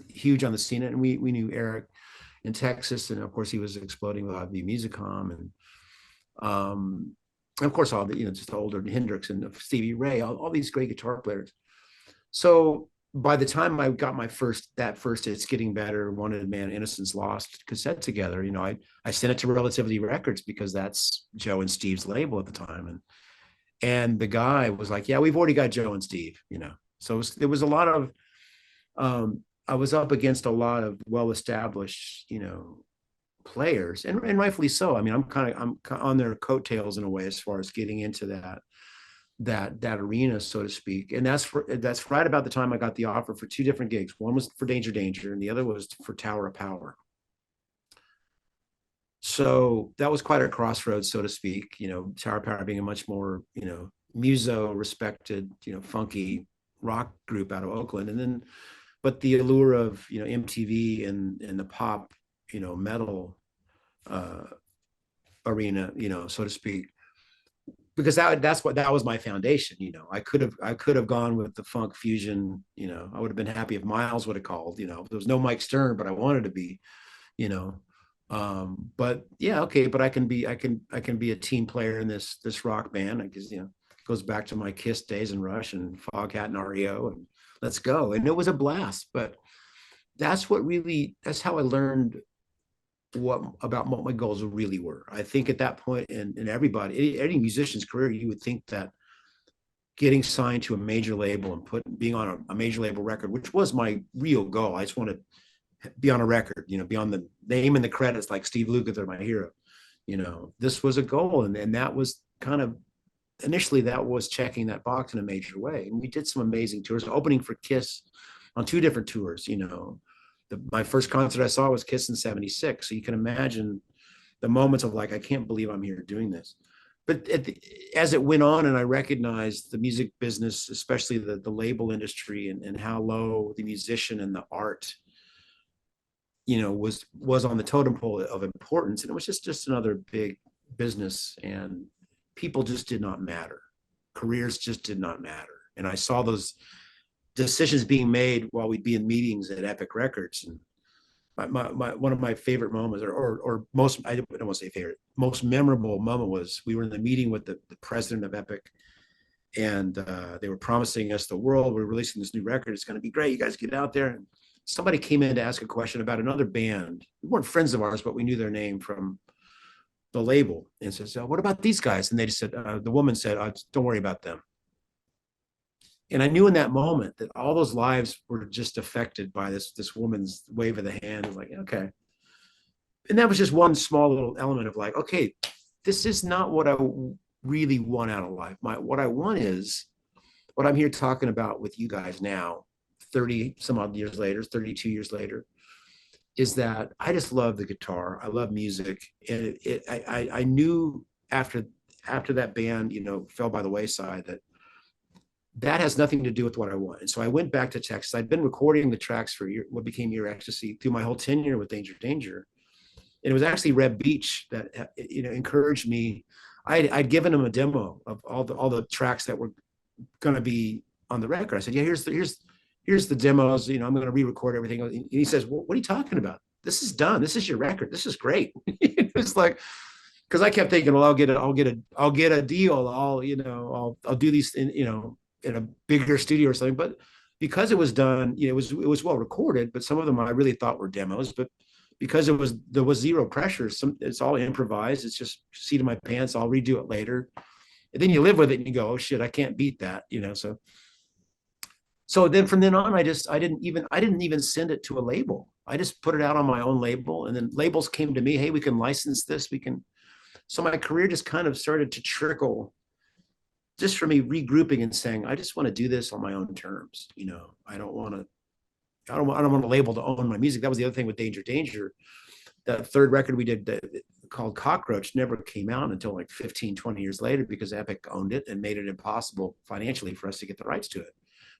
[SPEAKER 3] huge on the scene, and we knew Eric in Texas, and of course he was exploding with the Musicom, and of course all the, you know, just the older Hendrix and Stevie Ray, all these great guitar players. So by the time I got my first It's Getting Better, Wanted Man, Innocence Lost cassette together, you know, I sent it to Relativity Records because that's Joe and Steve's label at the time, and the guy was like, yeah, we've already got Joe and Steve, you know. So there was a lot of I was up against a lot of well-established, you know, players, and rightfully so. I mean, I'm on their coattails in a way as far as getting into that arena, so to speak. And that's right about the time I got the offer for two different gigs. One was for Danger Danger, and the other was for Tower of Power. So that was quite a crossroads, so to speak. You know, Tower of Power being a much more, you know, muso respected, you know, funky rock group out of Oakland, and then, but the allure of, you know, MTV and the pop, you know, metal arena, you know, so to speak, because that was my foundation. You know, I could have gone with the funk fusion. You know, I would have been happy if Miles would have called. You know, there was no Mike Stern, but I wanted to be. You know, but yeah, okay, but I can be a team player in this rock band. I guess, you know, it goes back to my Kiss days and Rush and Foghat and REO, and let's go. And it was a blast. But that's how I learned about what my goals really were. I think at that point in any musician's career, you would think that getting signed to a major label and being on a major label record, which was my real goal. I just want to be on a record, you know, be on the name and the credits like Steve Lukather, my hero. You know, this was a goal, and that was kind of initially that was checking that box in a major way. And we did some amazing tours, opening for Kiss on two different tours. You know, my first concert I saw was Kiss in '76. So you can imagine the moments of like, I can't believe I'm here doing this. But as it went on, and I recognized the music business, especially the label industry, and how low the musician and the art, you know, was on the totem pole of importance. And it was just another big business, and people just did not matter. Careers just did not matter. And I saw those decisions being made while we'd be in meetings at Epic Records. And one of my favorite moments, or most, I don't want to say favorite, most memorable moment was we were in the meeting with the president of Epic, and they were promising us the world. We're releasing this new record. It's going to be great. You guys get out there. And somebody came in to ask a question about another band. We weren't friends of ours, but we knew their name from the label, and says, what about these guys? And they just said, the woman said, don't worry about them. And I knew in that moment that all those lives were just affected by this woman's wave of the hand. It was like, okay. And that was just one small little element of like, okay, this is not what I really want out of life. What I want is what I'm here talking about with you guys now, 30 some odd years later, 32 years later, is that I just love the guitar. I love music. And I knew after that band, you know, fell by the wayside, that has nothing to do with what I want. And so I went back to Texas. I'd been recording the tracks for what became Ear Ecstasy through my whole tenure with Danger Danger. And it was actually Reb Beach that, you know, encouraged me. I'd given him a demo of all the tracks that were going to be on the record. I said, yeah, here's the demos. You know, I'm going to re-record everything. And he says, well, what are you talking about? This is done. This is your record. This is great. It's like, because I kept thinking, well, I'll get a deal. I'll do these, you know, in a bigger studio or something. But because it was done, you know, it was well recorded, but some of them I really thought were demos. But because there was zero pressure, it's all improvised. It's just seat of my pants. I'll redo it later. And then you live with it and you go, oh shit, I can't beat that, you know. So then from then on, I didn't even send it to a label. I just put it out on my own label, and then labels came to me, hey, we can license this. So my career just kind of started to trickle, just for me regrouping and saying, I just want to do this on my own terms. You know, I don't want a label to own my music. That was the other thing with Danger Danger. That third record we did called Cockroach never came out until like 15, 20 years later, because Epic owned it and made it impossible financially for us to get the rights to it.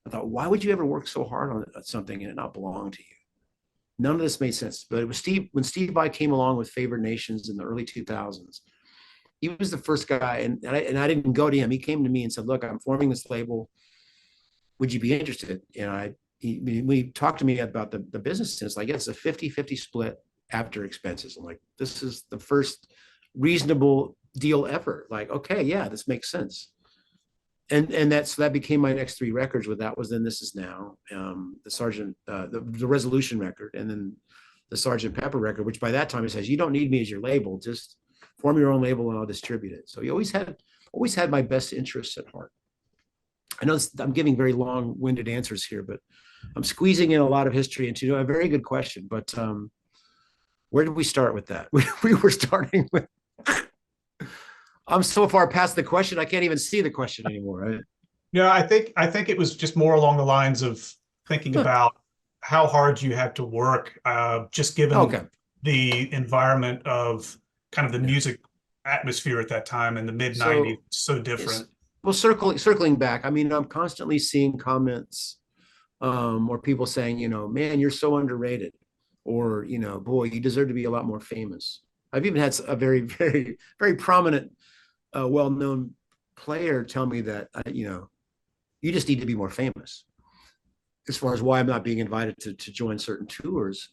[SPEAKER 3] I thought, why would you ever work so hard on something and it not belong to you? None of this made sense. But it was when Steve Vai came along with Favored Nations in the early 2000s. He was the first guy, and I didn't go to him. He came to me and said, "Look, I'm forming this label. Would you be interested?" And he talked to me about the business, and it's like, it's a 50-50 split after expenses. I'm like, this is the first reasonable deal ever. Like, okay, yeah, this makes sense. And that became my next 3 records. With that was then This Is Now, the Sergeant, the Resolution record, and then the Sergeant Pepper record, which by that time it says, you don't need me as your label, just form your own label and I'll distribute it. So he always had my best interests at heart. I know I'm giving very long-winded answers here, but I'm squeezing in a lot of history into a very good question. But where did we start with that? We were starting with. I'm so far past the question, I can't even see the question anymore. Right?
[SPEAKER 2] Yeah, I think it was just more along the lines of thinking about how hard you had to work, just given the environment of kind of the music atmosphere at that time in the mid 90s. So different.
[SPEAKER 3] Well, circling back, I mean, I'm constantly seeing comments or people saying, man, you're so underrated, or, boy, you deserve to be a lot more famous. I've even had a very, very, very prominent, well-known player tell me that, you just need to be more famous, as far as why I'm not being invited to join certain tours.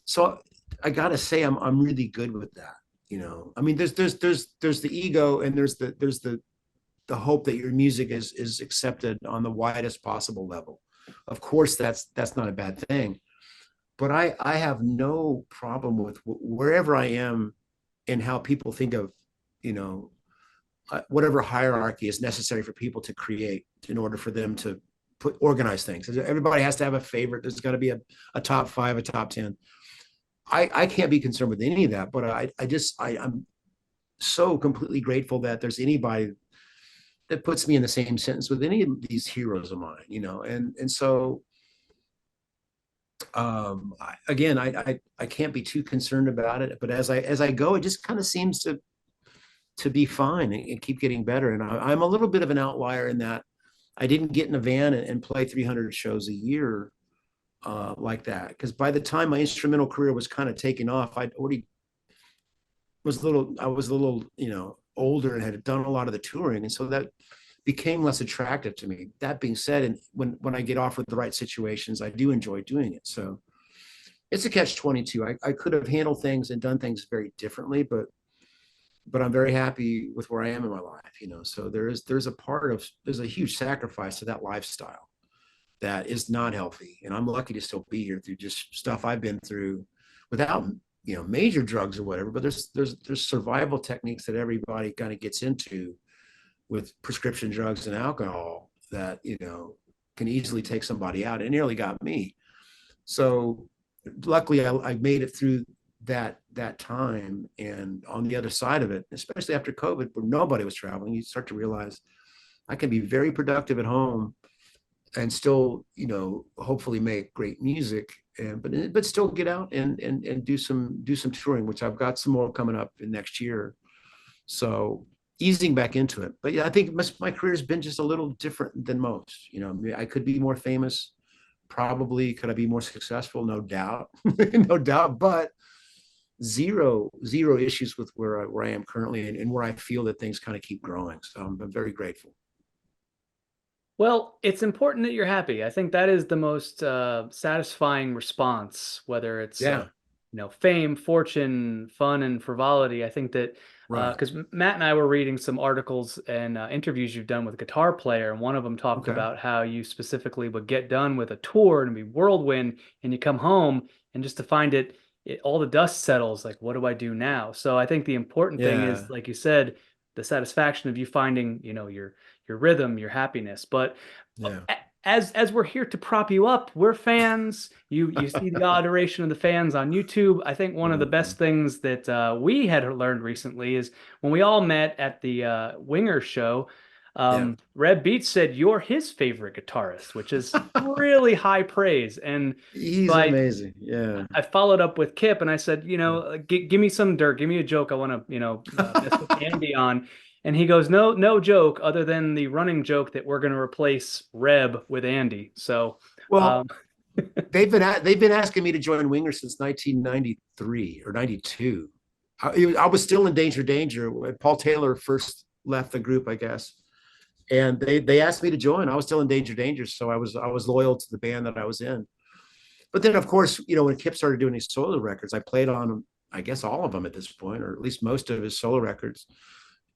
[SPEAKER 3] So I gotta say, I'm really good with that. I mean, there's the ego, and there's the hope that your music is accepted on the widest possible level. Of course, that's not a bad thing, but I have no problem with wherever I am and how people think of, whatever hierarchy is necessary for people to create in order for them to organize things. Everybody has to have a favorite. There's got to be a top 5, a top 10. I can't be concerned with any of that, but I'm so completely grateful that there's anybody that puts me in the same sentence with any of these heroes of mine, and so I can't be too concerned about it. But as I go, it just kind of seems to be fine and keep getting better. And I'm a little bit of an outlier in that I didn't get in a van and play 300 shows a year. Like that, because by the time my instrumental career was kind of taking off, I was a little, older and had done a lot of the touring, and so that became less attractive to me. That being said, and when I get offered the right situations, I do enjoy doing it. So it's a catch-22. I could have handled things and done things very differently, but I'm very happy with where I am in my life. So there's a huge sacrifice to that lifestyle that is not healthy. And I'm lucky to still be here through just stuff I've been through without, major drugs or whatever, but there's survival techniques that everybody kind of gets into with prescription drugs and alcohol that, can easily take somebody out. It nearly got me. So luckily I made it through that time. And on the other side of it, especially after COVID, where nobody was traveling, you start to realize I can be very productive at home and still, hopefully make great music, but still get out and do some touring, which I've got some more coming up in next year. So easing back into it. But yeah, I think my career has been just a little different than most. I could be more famous, probably. Could I be more successful? No doubt, no doubt. But zero issues with where I am currently and where I feel that things kind of keep growing. So I'm very grateful.
[SPEAKER 1] Well, it's important that you're happy. I think that is the most satisfying response, whether it's fame, fortune, fun, and frivolity. I think that because Matt and I were reading some articles and interviews you've done with a guitar player, and one of them talked about how you specifically would get done with a tour and be whirlwind, and you come home and just to find all the dust settles. Like, what do I do now? So I think the important thing is, like you said, the satisfaction of you finding, your rhythm, your happiness. But as we're here to prop you up, we're fans. You see the adoration of the fans on YouTube. I think one of the best things that we had learned recently is when we all met at the Winger show, Reb Beach said you're his favorite guitarist, which is really high praise. And
[SPEAKER 3] he's amazing. Yeah.
[SPEAKER 1] I followed up with Kip and I said, give me some dirt, give me a joke I want to, mess with Andy on. And he goes, no joke, other than the running joke that we're going to replace Reb with Andy. So,
[SPEAKER 3] Well, they've been asking me to join Winger since 1993 or 92. I was still in Danger when Paul Taylor first left the group, I guess. And they asked me to join. I was still in Danger, so I was loyal to the band that I was in. But then, of course, when Kip started doing his solo records, I played on, I guess, all of them at this point, or at least most of his solo records.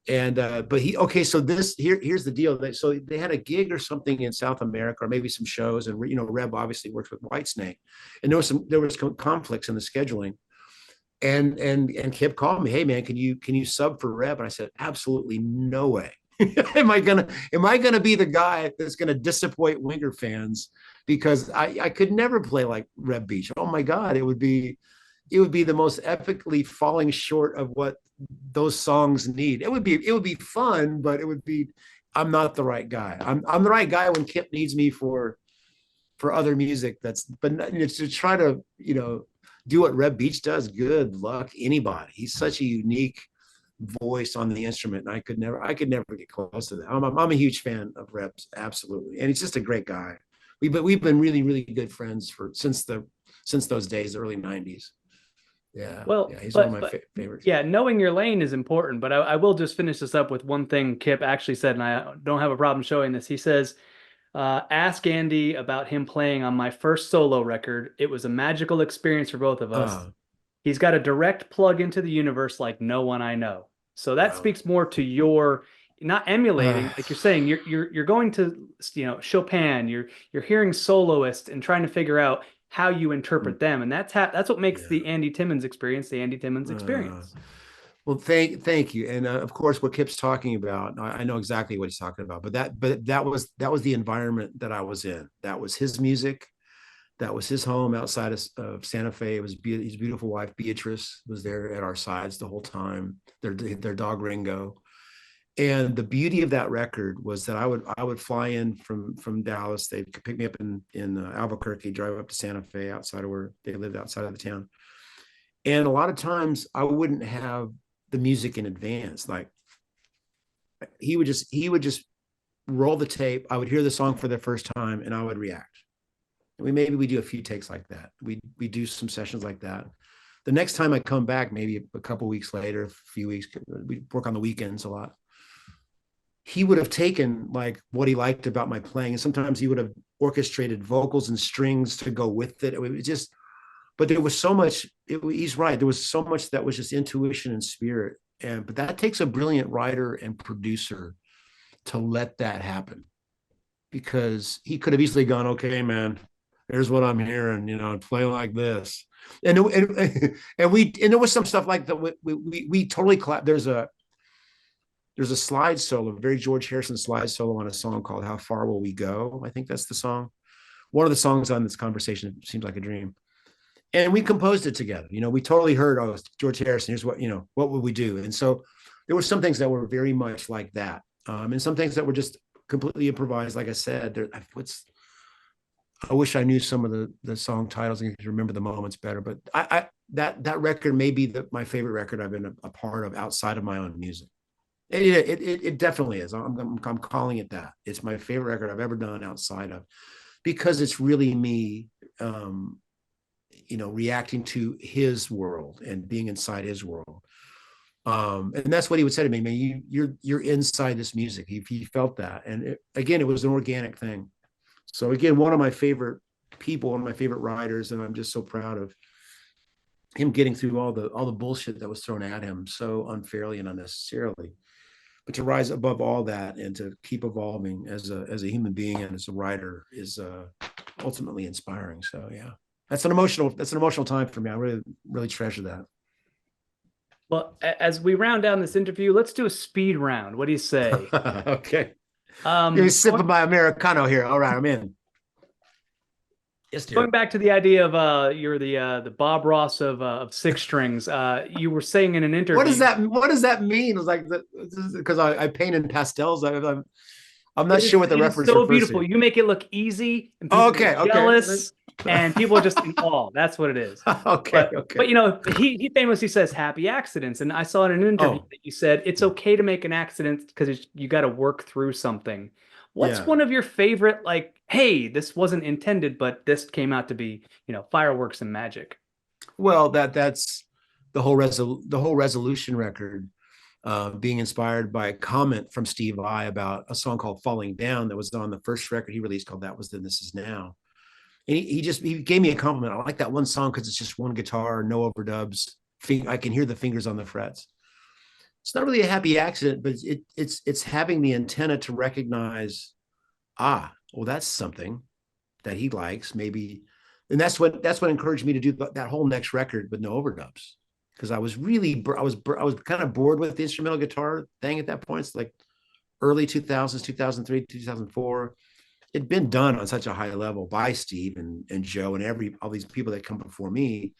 [SPEAKER 3] And but so here's the deal. So they had a gig or something in South America, or maybe some shows, and Reb obviously works with Whitesnake, and there was conflicts in the scheduling. And Kip called me, hey man, can you sub for Reb? And I said, absolutely no way. Am I gonna be the guy that's gonna disappoint Winger fans? Because I could never play like Reb Beach. Oh my God, it would be the most epically falling short of what those songs need. It would be fun, but I'm not the right guy. I'm the right guy when Kip needs me for other music. But to try to do what Reb Beach does, good luck anybody. He's such a unique voice on the instrument, and I could never get close to that. I'm a huge fan of Reb's, absolutely, and he's just a great guy. We've been really, really good friends since those days, the early '90s. Yeah,
[SPEAKER 1] well,
[SPEAKER 3] yeah, he's one of my favorites.
[SPEAKER 1] Yeah, knowing your lane is important, but I will just finish this up with one thing Kip actually said, and I don't have a problem showing this. He says, ask Andy about him playing on my first solo record. It was a magical experience for both of us. He's got a direct plug into the universe like no one I know. So that speaks more to your not emulating, like you're saying, you're going to Chopin, you're hearing soloists and trying to figure out how you interpret them, and that's what makes the Andy Timmons experience the Andy Timmons experience.
[SPEAKER 3] Well, thank you, and of course, what Kip's talking about, I know exactly what he's talking about. But that was the environment that I was in. That was his music. That was his home outside of Santa Fe. It was his beautiful wife Beatrice was there at our sides the whole time. Their dog Ringo. And the beauty of that record was that I would fly in from Dallas. They'd pick me up in Albuquerque, drive up to Santa Fe, outside of where they lived, outside of the town. And a lot of times I wouldn't have the music in advance. Like he would just roll the tape. I would hear the song for the first time, and I would react. And we do a few takes like that. We do some sessions like that. The next time I come back, maybe a couple weeks later, a few weeks, we work on the weekends a lot. He would have taken like what he liked about my playing, and sometimes he would have orchestrated vocals and strings to go with it. It was just, but there was so much. He's right. There was so much that was just intuition and spirit, but that takes a brilliant writer and producer to let that happen, because he could have easily gone, okay, man, here's what I'm hearing, play like this, and there was some stuff like that. We totally clapped. There's a slide solo, a very George Harrison slide solo on a song called "How Far Will We Go?" I think that's the song. One of the songs on this conversation. It seems like a dream, and we composed it together. We totally heard, oh, George Harrison. Here's what would we do? And so there were some things that were very much like that, and some things that were just completely improvised. Like I said, I wish I knew some of the song titles and could remember the moments better. But that record may be my favorite record I've been a part of outside of my own music. It definitely is. I'm calling it that. It's my favorite record I've ever done outside of, because it's really me, reacting to his world and being inside his world. And that's what he would say to me, man, you're inside this music. He felt that. And it was an organic thing. So again, one of my favorite people, one of my favorite writers, and I'm just so proud of him getting through all the bullshit that was thrown at him so unfairly and unnecessarily. But to rise above all that and to keep evolving as a human being and as a writer is ultimately inspiring. So yeah, that's an emotional time for me. I really, really treasure that.
[SPEAKER 1] Well, as we round down this interview, let's do a speed round. What do you say?
[SPEAKER 3] Okay. You're sipping my Americano here. All right, I'm in. Yes, dear.
[SPEAKER 1] Going back to the idea of you're the Bob Ross of six strings. You were saying in an interview.
[SPEAKER 3] What does that mean? It's like because I paint in pastels. I'm not sure what the
[SPEAKER 1] It is
[SPEAKER 3] reference
[SPEAKER 1] so
[SPEAKER 3] refers
[SPEAKER 1] beautiful.
[SPEAKER 3] to.
[SPEAKER 1] You make it look easy, and people
[SPEAKER 3] Okay,
[SPEAKER 1] are
[SPEAKER 3] okay.
[SPEAKER 1] jealous, and people are just in awe. That's what it is.
[SPEAKER 3] Okay,
[SPEAKER 1] But
[SPEAKER 3] okay.
[SPEAKER 1] you know, he famously says happy accidents, and I saw in an interview
[SPEAKER 3] Oh,
[SPEAKER 1] that you said it's okay to make an accident because you got to work through something. What's
[SPEAKER 3] yeah.
[SPEAKER 1] one of your favorite, like, hey, this wasn't intended, but this came out to be, you know, fireworks and magic?
[SPEAKER 3] Well, that's the whole resolution record, being inspired by a comment from Steve Vai about a song called "Falling Down" that was on the first record he released called "That Was Then This Is Now." And he gave me a compliment. I like that one song because it's just one guitar, no overdubs. I can hear the fingers on the frets. It's not really a happy accident, but it's having the antenna to recognize, well, that's something that he likes, maybe. And that's what encouraged me to do that whole next record with no overdubs, because I was kind of bored with the instrumental guitar thing at that point. It's like early 2000s, 2003, 2004. It'd been done on such a high level by Steve and Joe and all these people that come before me.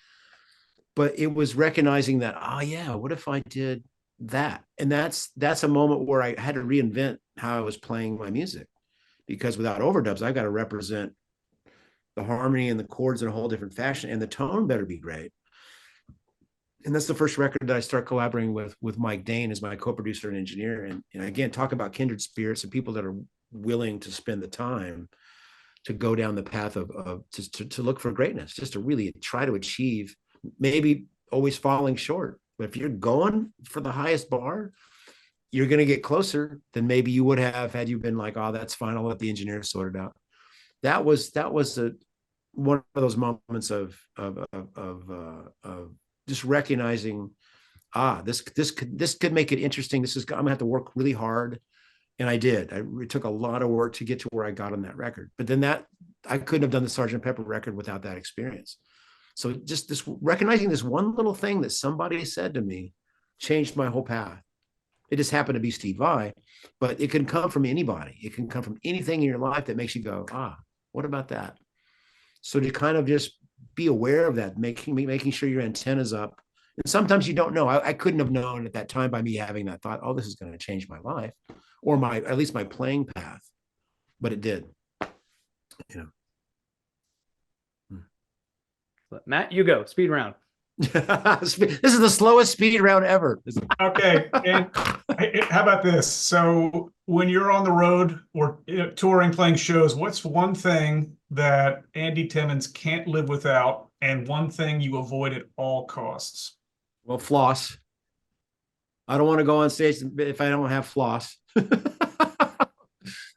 [SPEAKER 3] But it was recognizing that, yeah, what if I did that? And that's a moment where I had to reinvent how I was playing my music, because without overdubs, I've got to represent the harmony and the chords in a whole different fashion, and the tone better be great. And that's the first record that I start collaborating with Mike Dane as my co-producer and engineer. And again, talk about kindred spirits and people that are willing to spend the time to go down the path of to look for greatness, just to really try to achieve, maybe always falling short. But if you're going for the highest bar, you're going to get closer than maybe you would have had you been like, oh, that's fine, I'll let the engineer sort it out. That was one of those moments of just recognizing, this could make it interesting. I'm gonna have to work really hard. And I did. It took a lot of work to get to where I got on that record. But then I couldn't have done the Sgt. Pepper record without that experience. So just this recognizing this one little thing that somebody said to me changed my whole path. It just happened to be Steve Vai, but it can come from anybody. It can come from anything in your life that makes you go, what about that? So to kind of just be aware of that, making sure your antenna's up. And sometimes you don't know. I couldn't have known at that time by me having that thought, this is going to change my life, or at least my playing path. But it did.
[SPEAKER 1] Matt, you go. Speed round.
[SPEAKER 3] This is the slowest speed round ever.
[SPEAKER 2] Okay. And how about this? So when you're on the road or touring, playing shows, what's one thing that Andy Timmons can't live without, and one thing you avoid at all costs?
[SPEAKER 3] Well, floss. I don't want to go on stage if I don't have floss.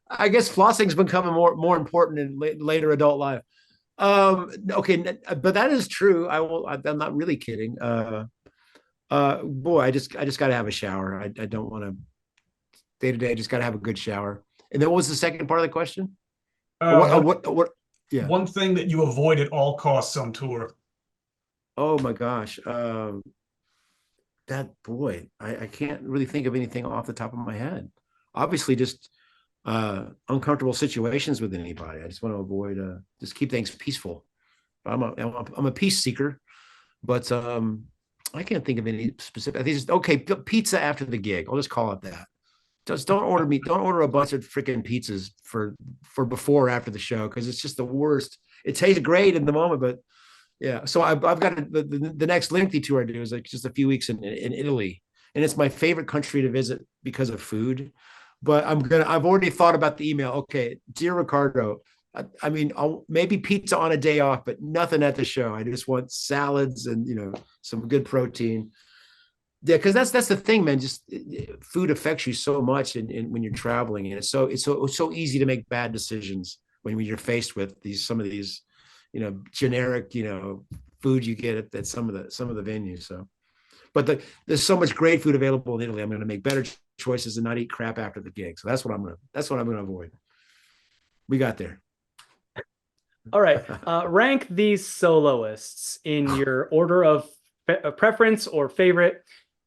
[SPEAKER 3] I guess flossing's becoming more important in later adult life. Okay, but that is true. I'm not really kidding. Boy, I just got to have a shower. I don't want to day to day. Just got to have a good shower. And then what was the second part of the question? What? Yeah.
[SPEAKER 2] One thing that you avoid at all costs on tour.
[SPEAKER 3] Oh my gosh. I can't really think of anything off the top of my head. Obviously, just uncomfortable situations with anybody. I just want to avoid, just keep things peaceful. I'm a peace seeker, but I can't think of any specific. I think just, okay, pizza after the gig. I'll just call it that. Just don't order a bunch of freaking pizzas for before or after the show, because it's just the worst. It tastes great in the moment, but yeah. So I've got the next lengthy tour I do is like just a few weeks in Italy, and it's my favorite country to visit because of food. But I've already thought about the email. Okay, dear Ricardo, I mean, maybe pizza on a day off, but nothing at the show. I just want salads and some good protein. Yeah, because that's the thing, man. Just food affects you so much, and when you're traveling, and it's so easy to make bad decisions when you're faced with some of these, generic, food you get at some of the venues. So, but there's so much great food available in Italy. I'm going to make better choices and not eat crap after the gig. So that's what I'm going to avoid. We got there.
[SPEAKER 1] All right. Rank these soloists in your order of preference or favorite.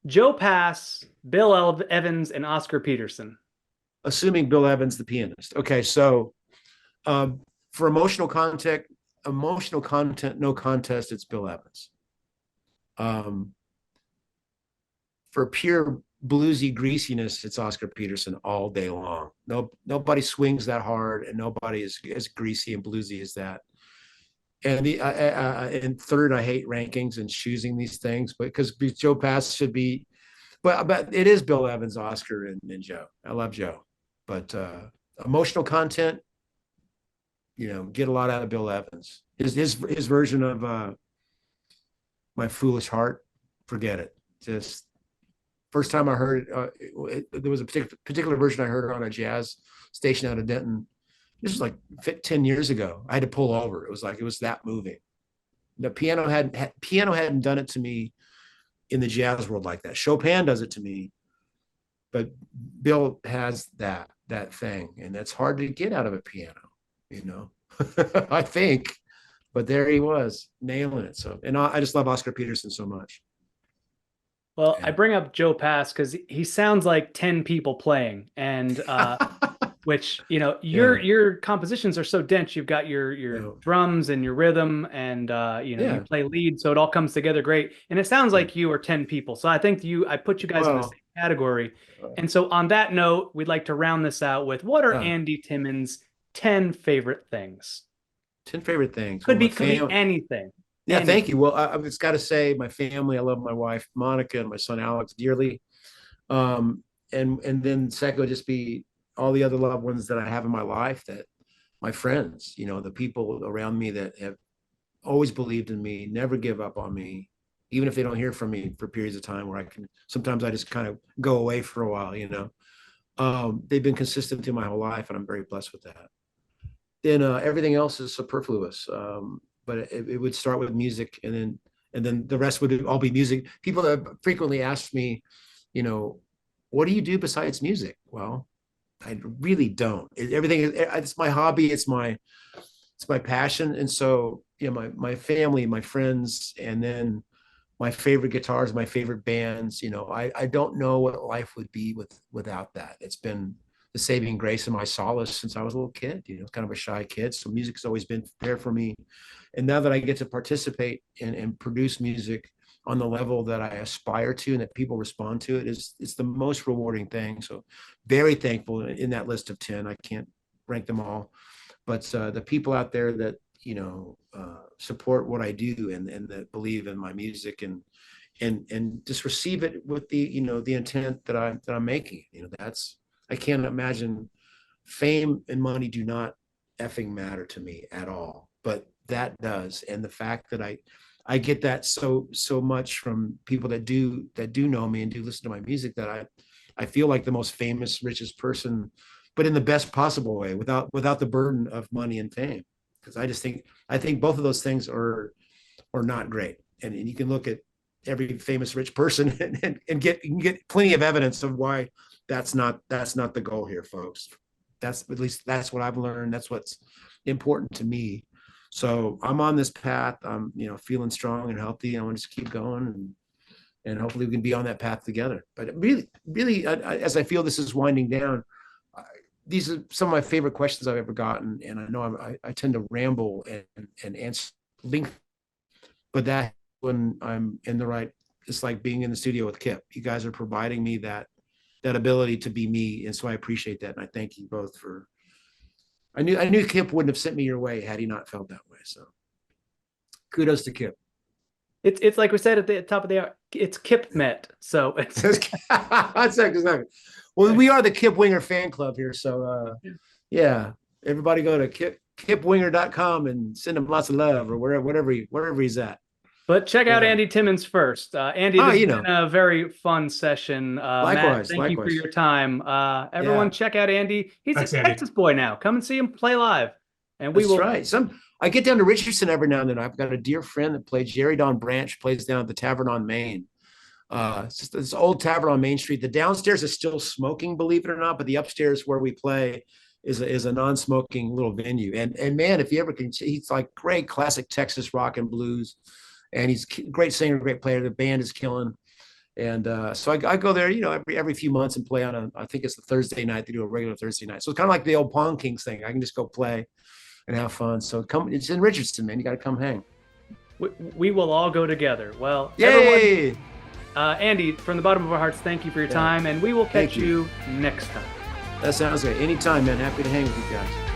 [SPEAKER 1] Joe Pass, Bill Evans, and Oscar Peterson.
[SPEAKER 3] Assuming Bill Evans, the pianist. Okay, so for emotional content, no contest, it's Bill Evans. For pure bluesy greasiness, it's Oscar Peterson all day long. Nobody swings that hard, and nobody is as greasy and bluesy as that. And and third, I hate rankings and choosing these things, but because Joe Pass should be, but it is Bill Evans, Oscar, and Joe. I love Joe, but emotional content, get a lot out of Bill Evans. His version of My Foolish Heart, forget it. Just first time I heard it, there was a particular version I heard on a jazz station out of Denton. This was like 10 years ago. I had to pull over. It was that moving. The piano hadn't done it to me in the jazz world like that. Chopin does it to me, but Bill has that thing, and that's hard to get out of a piano, I think. But there he was, nailing it. So, and I just love Oscar Peterson so much.
[SPEAKER 1] Well, I bring up Joe Pass because he sounds like 10 people playing, and which your compositions are so dense. You've got your drums and your rhythm, and you play lead, so it all comes together great. And it sounds like you are 10 people. So I think I put you guys in the same category. And so on that note, we'd like to round this out with, what are Andy Timmons' 10 favorite things?
[SPEAKER 3] 10 favorent things.
[SPEAKER 1] Could be anything.
[SPEAKER 3] Yeah, thank you. Well, I've just got to say, my family, I love my wife, Monica, and my son, Alex, dearly. And then second would just be all the other loved ones that I have in my life, that my friends, the people around me that have always believed in me, never give up on me, even if they don't hear from me for periods of time where sometimes I just kind of go away for a while, they've been consistent through my whole life, and I'm very blessed with that. Then everything else is superfluous. But it would start with music, and then the rest would all be music. People that frequently ask me, what do you do besides music? Well, I really don't. It's my hobby. It's my passion. And so, my family, my friends, and then my favorite guitars, my favorite bands. I don't know what life would be without that. It's been the saving grace and my solace since I was a little kid, kind of a shy kid. So music's always been there for me. And now that I get to participate and produce music on the level that I aspire to, and that people respond to it, it's the most rewarding thing. So very thankful in that list of 10. I can't rank them all, but the people out there that, support what I do and that believe in my music and just receive it with the, the intent that I'm making, I can't imagine. Fame and money do not effing matter to me at all, but that does. And the fact that I get that so much from people that do know me and do listen to my music, that I feel like the most famous, richest person, but in the best possible way, without the burden of money and fame. Because I think both of those things are not great. And you can look at every famous rich person and get plenty of evidence of why that's not the goal here, folks. At least that's what I've learned. That's what's important to me. So I'm on this path. I'm, feeling strong and healthy. I want to just keep going, and hopefully we can be on that path together. But really, as I feel this is winding down, these are some of my favorite questions I've ever gotten. And I know I tend to ramble and answer length, but that when I'm in the right, it's like being in the studio with Kip. You guys are providing me that ability to be me. And so I appreciate that. And I thank you both for, I knew Kip wouldn't have sent me your way had he not felt that way. So kudos to Kip.
[SPEAKER 1] It's like we said at the top of the hour, it's Kip met. So it's
[SPEAKER 3] that's exactly. Well, we are the Kip Winger fan club here. So yeah, everybody go to kipwinger.com and send him lots of love, or wherever he's at.
[SPEAKER 1] But check out Andy Timmons first. Andy, this has been a very fun session.
[SPEAKER 3] Likewise.
[SPEAKER 1] Matt, thank you for your time. Everyone, check out Andy. He's a Texas boy now. Come and see him play live. And we will.
[SPEAKER 3] That's right. I get down to Richardson every now and then. I've got a dear friend that plays, Jerry Don Branch, plays down at the Tavern on Main. It's just this old tavern on Main Street. The downstairs is still smoking, believe it or not, but the upstairs where we play is a non-smoking little venue. And man, if you ever can, he's like great classic Texas rock and blues. And he's a great singer, great player. The band is killing. And so I go there, every few months and play on I think it's the Thursday night. They do a regular Thursday night. So it's kind of like the old Pong Kings thing. I can just go play and have fun. So it's in Richardson, man. You got to come hang.
[SPEAKER 1] We will all go together. Well,
[SPEAKER 3] yay!
[SPEAKER 1] Andy, from the bottom of our hearts, thank you for your time, and we will catch you next time.
[SPEAKER 3] That sounds good. Anytime, man. Happy to hang with you guys.